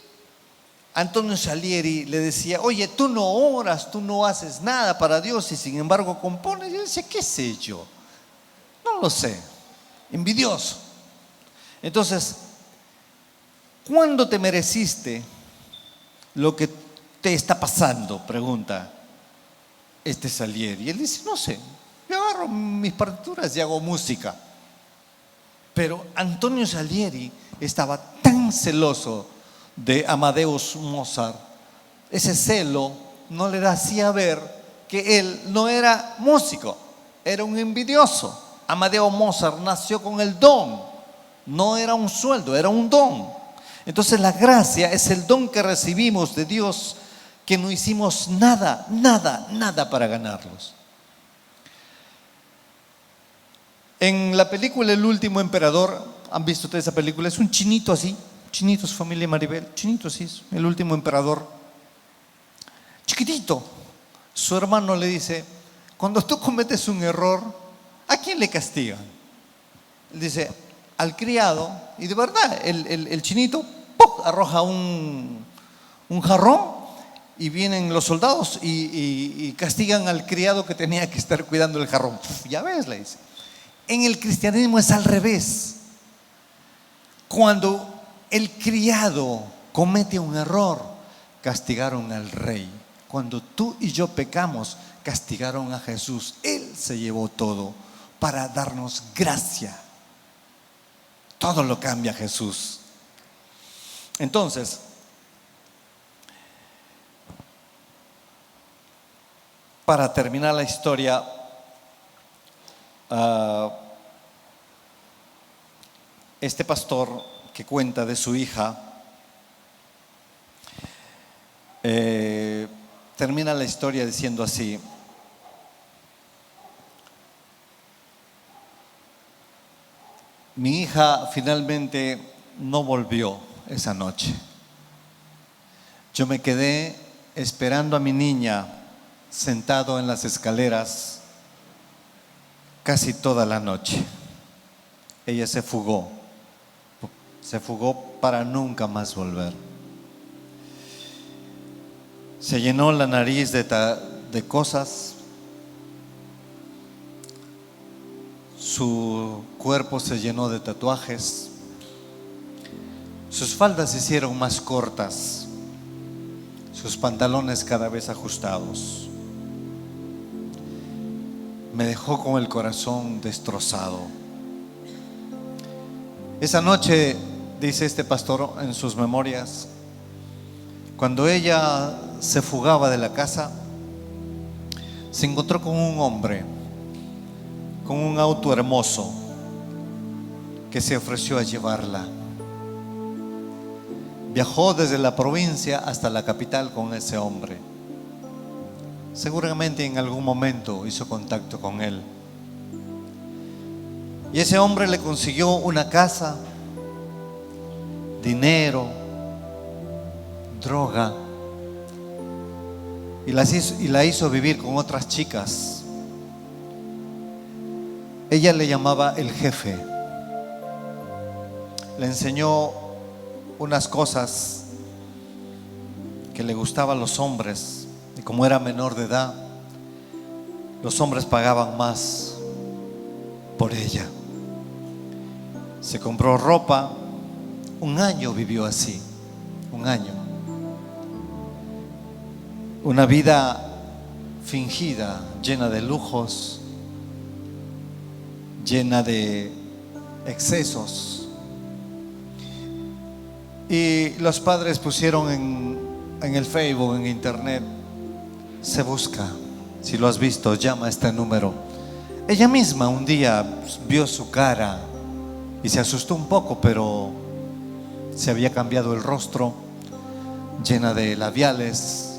Speaker 2: Antonio Salieri le decía, oye, tú no oras, tú no haces nada para Dios y sin embargo compones. Y yo decía, ¿qué sé yo? No lo sé. Envidioso. Entonces, ¿cuándo te mereciste lo que te está pasando? Pregunta este Salieri. Y él dice, no sé, yo agarro mis partituras y hago música. Pero Antonio Salieri estaba tan celoso de Amadeus Mozart, ese celo no le hacía ver que él no era músico, era un envidioso. Amadeus Mozart nació con el don, no era un sueldo, era un don. Entonces la gracia es el don que recibimos de Dios, que no hicimos nada para ganarlos. En la película El último emperador, ¿han visto ustedes esa película? Es un chinito así, chinito, su familia Maribel, chinito así, es el último emperador, chiquitito. Su hermano le dice: cuando tú cometes un error, ¿a quién le castigan? Él dice: al criado. Y de verdad, el chinito ¡pum!, arroja un jarrón, y vienen los soldados y castigan al criado que tenía que estar cuidando el jarrón. Ya ves, le dice. En el cristianismo es al revés. Cuando el criado comete un error, castigaron al rey. Cuando tú y yo pecamos, castigaron a Jesús. Él se llevó todo para darnos gracia. Todo lo cambia Jesús. Entonces, para terminar la historia, este pastor que cuenta de su hija, termina la historia diciendo así: mi hija finalmente no volvió esa noche. Yo me quedé esperando a mi niña sentado en las escaleras casi toda la noche. Ella se fugó para nunca más volver. Se llenó la nariz de cosas, su cuerpo se llenó de tatuajes, sus faldas se hicieron más cortas, sus pantalones cada vez ajustados. Me dejó con el corazón destrozado. Esa noche, dice este pastor en sus memorias, cuando ella se fugaba de la casa, se encontró con un hombre con un auto hermoso que se ofreció a llevarla. Viajó desde la provincia hasta la capital con ese hombre. Seguramente en algún momento hizo contacto con él. Y ese hombre le consiguió una casa, dinero, droga, y la hizo vivir con otras chicas. Ella le llamaba el jefe. Le enseñó unas cosas que le gustaban a los hombres, y como era menor de edad, los hombres pagaban más por ella. Se compró ropa. Un año vivió así, un año. Una vida fingida, llena de lujos, llena de excesos. Y los padres pusieron en el Facebook, en internet: se busca, si lo has visto, llama a este número. Ella misma un día vio su cara y se asustó un poco, pero se había cambiado el rostro, llena de labiales,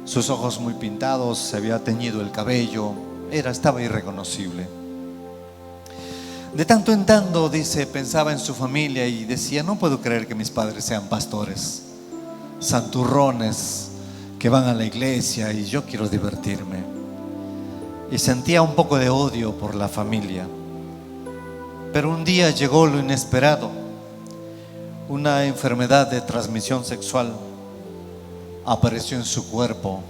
Speaker 2: sus ojos muy pintados, se había teñido el cabello, estaba irreconocible. De tanto en tanto, dice, pensaba en su familia y decía: no puedo creer que mis padres sean pastores, santurrones, que van a la iglesia, y yo quiero divertirme. Y sentía un poco de odio por la familia. Pero un día llegó lo inesperado. Una enfermedad de transmisión sexual apareció en su cuerpo.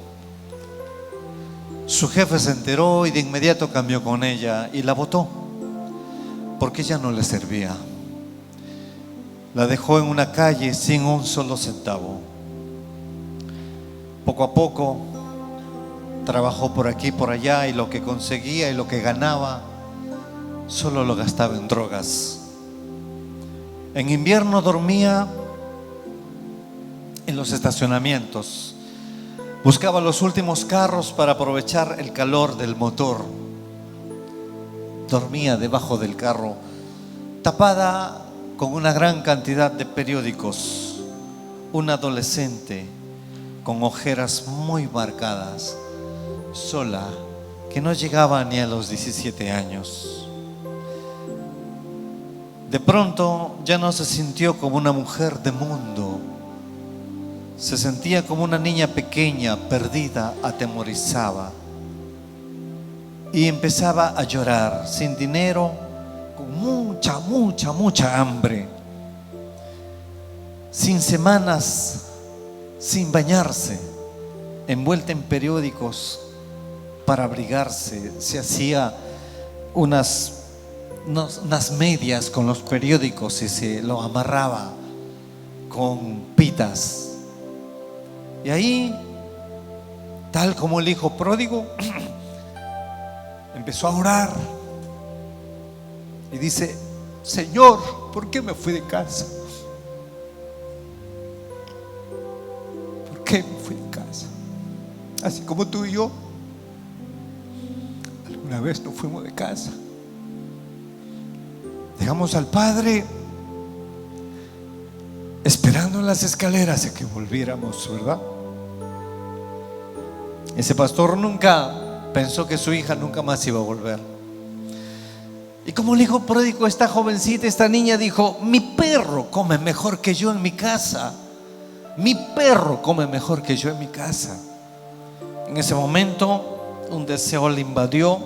Speaker 2: Su jefe se enteró y de inmediato cambió con ella y la botó, porque ella no le servía. La dejó en una calle sin un solo centavo. Poco a poco trabajó por aquí, por allá, y lo que conseguía y lo que ganaba solo lo gastaba en drogas. En invierno dormía en los estacionamientos. Buscaba los últimos carros para aprovechar el calor del motor. Dormía debajo del carro, tapada con una gran cantidad de periódicos. Una adolescente con ojeras muy marcadas, sola, que no llegaba ni a los 17 años. De pronto ya no se sintió como una mujer de mundo. Se sentía como una niña pequeña, perdida, atemorizada. Y empezaba a llorar, sin dinero, con mucha hambre. Sin semanas, sin bañarse, envuelta en periódicos para abrigarse. Se hacía unas medias con los periódicos y se lo amarraba con pitas. Y ahí, tal como el hijo pródigo, empezó a orar y dice: Señor, ¿por qué me fui de casa? ¿Por qué me fui de casa? Así como tú y yo alguna vez nos fuimos de casa. Dejamos al Padre esperando en las escaleras a que volviéramos, ¿verdad? Ese pastor nunca pensó que su hija nunca más iba a volver. Y como el hijo pródigo, esta jovencita, esta niña dijo: mi perro come mejor que yo en mi casa. Mi perro come mejor que yo en mi casa. En ese momento un deseo le invadió.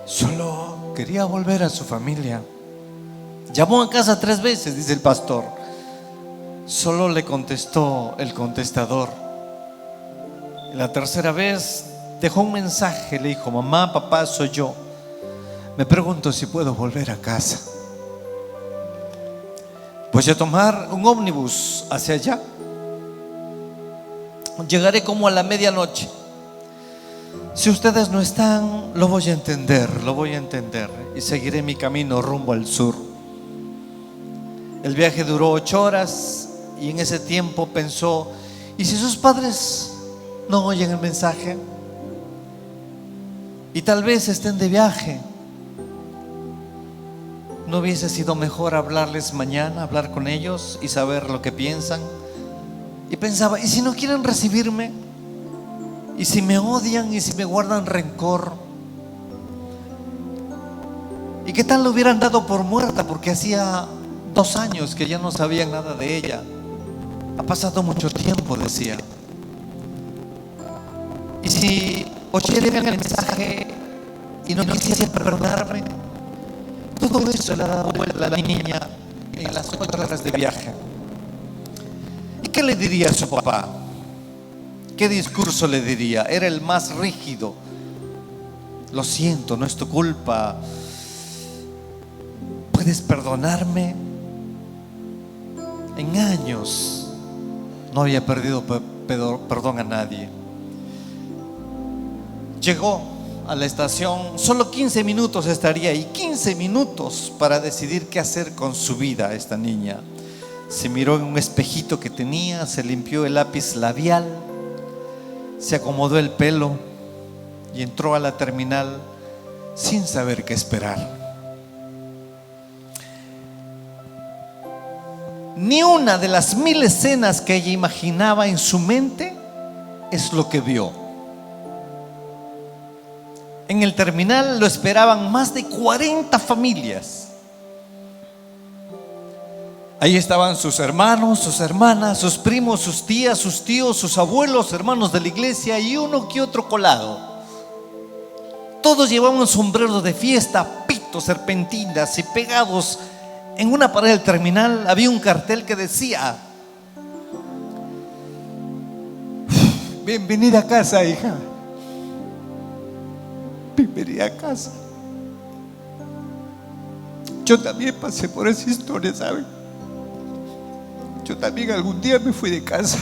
Speaker 2: Solo quería volver a su familia. Llamó a casa 3 veces, dice el pastor. Solo le contestó el contestador. Y la tercera vez dejó un mensaje, le dijo: mamá, papá, soy yo. Me pregunto si puedo volver a casa. Voy a tomar un ómnibus hacia allá. Llegaré como a la medianoche. Si ustedes no están, lo voy a entender. Y seguiré mi camino rumbo al sur. El viaje duró 8 horas y en ese tiempo pensó: ¿y si sus padres no oyen el mensaje? Y tal vez estén de viaje. ¿No hubiese sido mejor hablarles mañana, hablar con ellos y saber lo que piensan? Y pensaba: ¿y si no quieren recibirme? ¿Y si me odian? ¿Y si me guardan rencor? ¿Y qué tal lo hubieran dado por muerta? Porque hacía 2 años que ya no sabían nada de ella. Ha pasado mucho tiempo, decía. ¿Y si oyeran el mensaje y no quisieran perdonarme? Todo eso le ha dado vuelta a la niña en las 8 horas de viaje. ¿Y qué le diría a su papá? ¿Qué discurso le diría? Era el más rígido. Lo siento, no es tu culpa. ¿Puedes perdonarme? En años no había perdido perdón a nadie. Llegó a la estación, solo 15 minutos estaría ahí, 15 minutos para decidir qué hacer con su vida. Esta niña se miró en un espejito que tenía, se limpió el lápiz labial, se acomodó el pelo y entró a la terminal sin saber qué esperar. Ni una de las 1000 escenas que ella imaginaba en su mente es lo que vio. En el terminal lo esperaban más de 40 familias. Ahí estaban sus hermanos, sus hermanas, sus primos, sus tías, sus tíos, sus abuelos, hermanos de la iglesia y uno que otro colado. Todos llevaban sombreros de fiesta, pitos, serpentinas, y pegados en una pared del terminal había un cartel que decía: bienvenida a casa, hija. Bienvenida a casa. Yo también pasé por esa historia, ¿saben? Yo también algún día me fui de casa.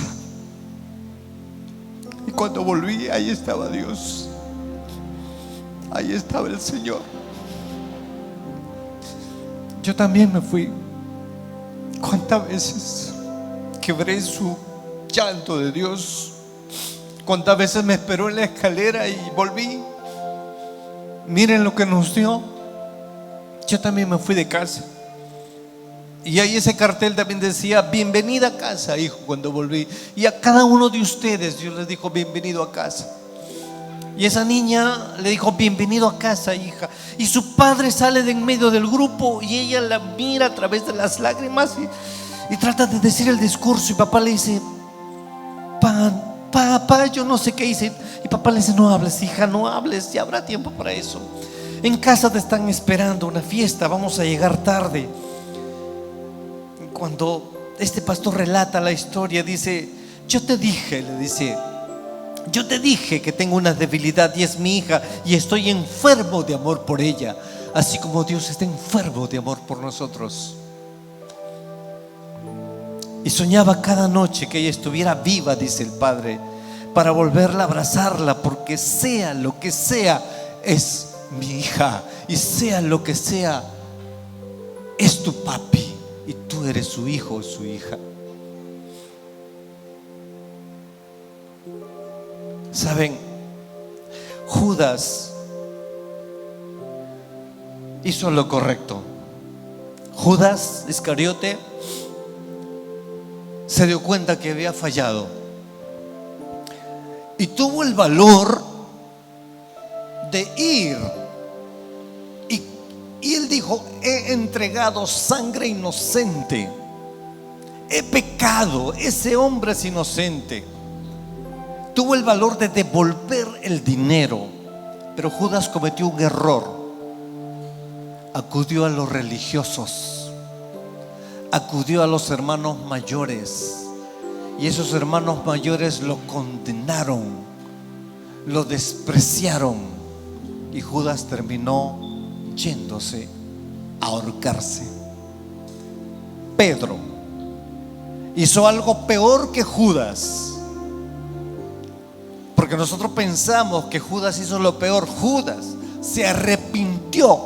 Speaker 2: Y cuando volví, ahí estaba Dios. ahí estaba el Señor. Yo también me fui. ¿Cuántas veces quebré su llanto de Dios? ¿Cuántas veces me esperó en la escalera y volví? Miren lo que nos dio. Yo también me fui de casa. Y ahí ese cartel también decía: bienvenida a casa, hijo, cuando volví. Y a cada uno de ustedes Dios les dijo: bienvenido a casa. Y esa niña le dijo: bienvenido a casa, hija. Y su padre sale de en medio del grupo y ella la mira a través de las lágrimas y trata de decir el discurso. Y papá le dice: papá, yo no sé qué hice. Y papá le dice: no hables, hija, no hables, ya habrá tiempo para eso. En casa te están esperando una fiesta, vamos a llegar tarde. Cuando este pastor relata la historia, dice: yo te dije, le dice, yo te dije que tengo una debilidad y es mi hija, y estoy enfermo de amor por ella, así como Dios está enfermo de amor por nosotros. Y soñaba cada noche que ella estuviera viva, dice el padre, para volverla a abrazarla, porque sea lo que sea, es mi hija, y sea lo que sea, es tu papi, y tú eres su hijo o su hija. Saben, Judas hizo lo correcto. Judas Iscariote se dio cuenta que había fallado y tuvo el valor de ir. Y él dijo: he entregado sangre inocente, he pecado, ese hombre es inocente. Tuvo el valor de devolver el dinero, pero Judas cometió un error. Acudió a los religiosos, acudió a los hermanos mayores, y esos hermanos mayores lo condenaron, lo despreciaron, y Judas terminó yéndose a ahorcarse. Pedro hizo algo peor que Judas, porque nosotros pensamos que Judas hizo lo peor. Judas se arrepintió,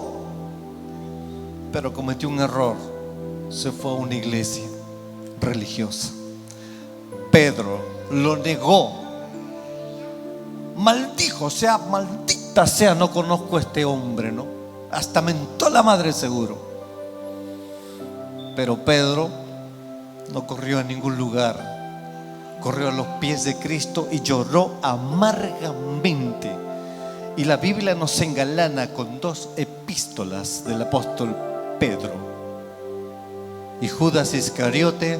Speaker 2: pero cometió un error. Se fue a una iglesia religiosa. Pedro lo negó, maldijo, sea maldita sea, no conozco a este hombre, ¿no? Hasta mentó la madre seguro. Pero Pedro no corrió a ningún lugar, corrió a los pies de Cristo y lloró amargamente. Y la Biblia nos engalana con dos epístolas del apóstol Pedro. Y Judas Iscariote,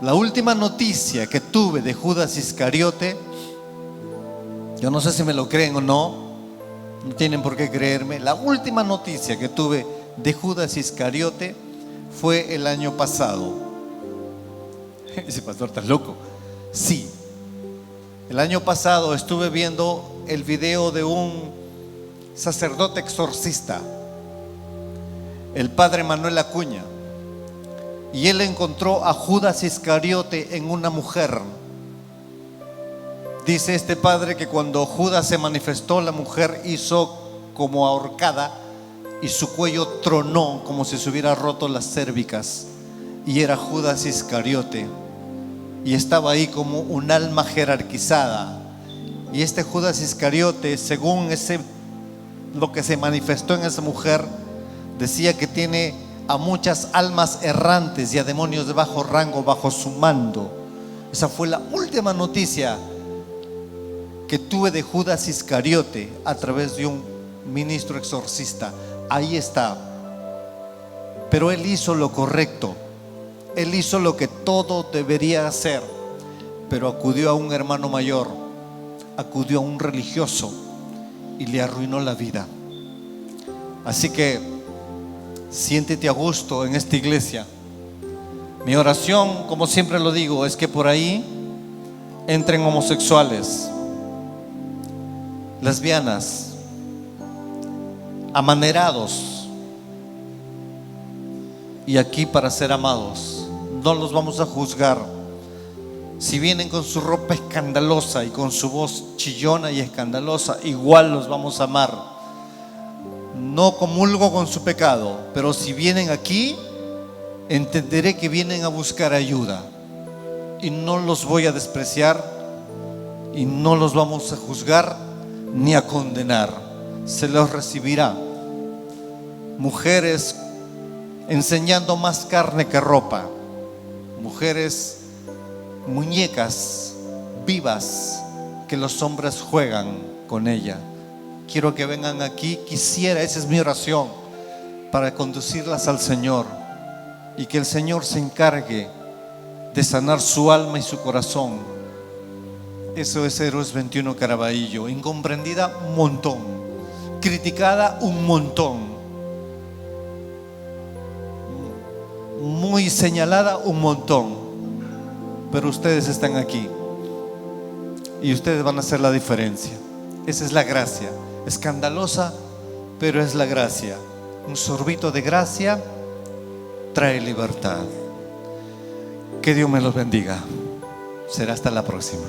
Speaker 2: la última noticia que tuve de Judas Iscariote, yo no sé si me lo creen o no, no tienen por qué creerme, la última noticia que tuve de Judas Iscariote fue el año pasado. Ese pastor está loco. Sí, el año pasado estuve viendo el video de un sacerdote exorcista, el padre Manuel Acuña, y él encontró a Judas Iscariote en una mujer. Dice este padre que cuando Judas se manifestó, la mujer hizo como ahorcada y su cuello tronó como si se hubiera roto las cérvicas, y era Judas Iscariote, y estaba ahí como un alma jerarquizada. Y este Judas Iscariote, según lo que se manifestó en esa mujer, decía que tiene a muchas almas errantes y a demonios de bajo rango bajo su mando. Esa fue la última noticia que tuve de Judas Iscariote a través de un ministro exorcista. Ahí está. Pero él hizo lo correcto, él hizo lo que todo debería hacer, pero acudió a un hermano mayor, acudió a un religioso y le arruinó la vida. Así que siéntete a gusto en esta iglesia. Mi oración, como siempre lo digo, es que por ahí entren homosexuales, lesbianas, amanerados, y aquí para ser amados. No los vamos a juzgar, Si vienen con su ropa escandalosa y con su voz chillona y escandalosa, igual los vamos a amar. No comulgo con su pecado, pero si vienen aquí, entenderé que vienen a buscar ayuda. Y no los voy a despreciar y no los vamos a juzgar ni a condenar. Se los recibirá. Mujeres enseñando más carne que ropa. Mujeres muñecas vivas que los hombres juegan con ella. Quiero que vengan aquí. Quisiera, esa es mi oración, para conducirlas al Señor y que el Señor se encargue de sanar su alma y su corazón. Eso es Héroes 21 Caraballo. Incomprendida un montón, criticada un montón, muy señalada un montón. Pero ustedes están aquí y ustedes van a hacer la diferencia. Esa es la gracia, escandalosa, pero es la gracia. Un sorbito de gracia trae libertad. Que Dios me los bendiga. Será hasta la próxima.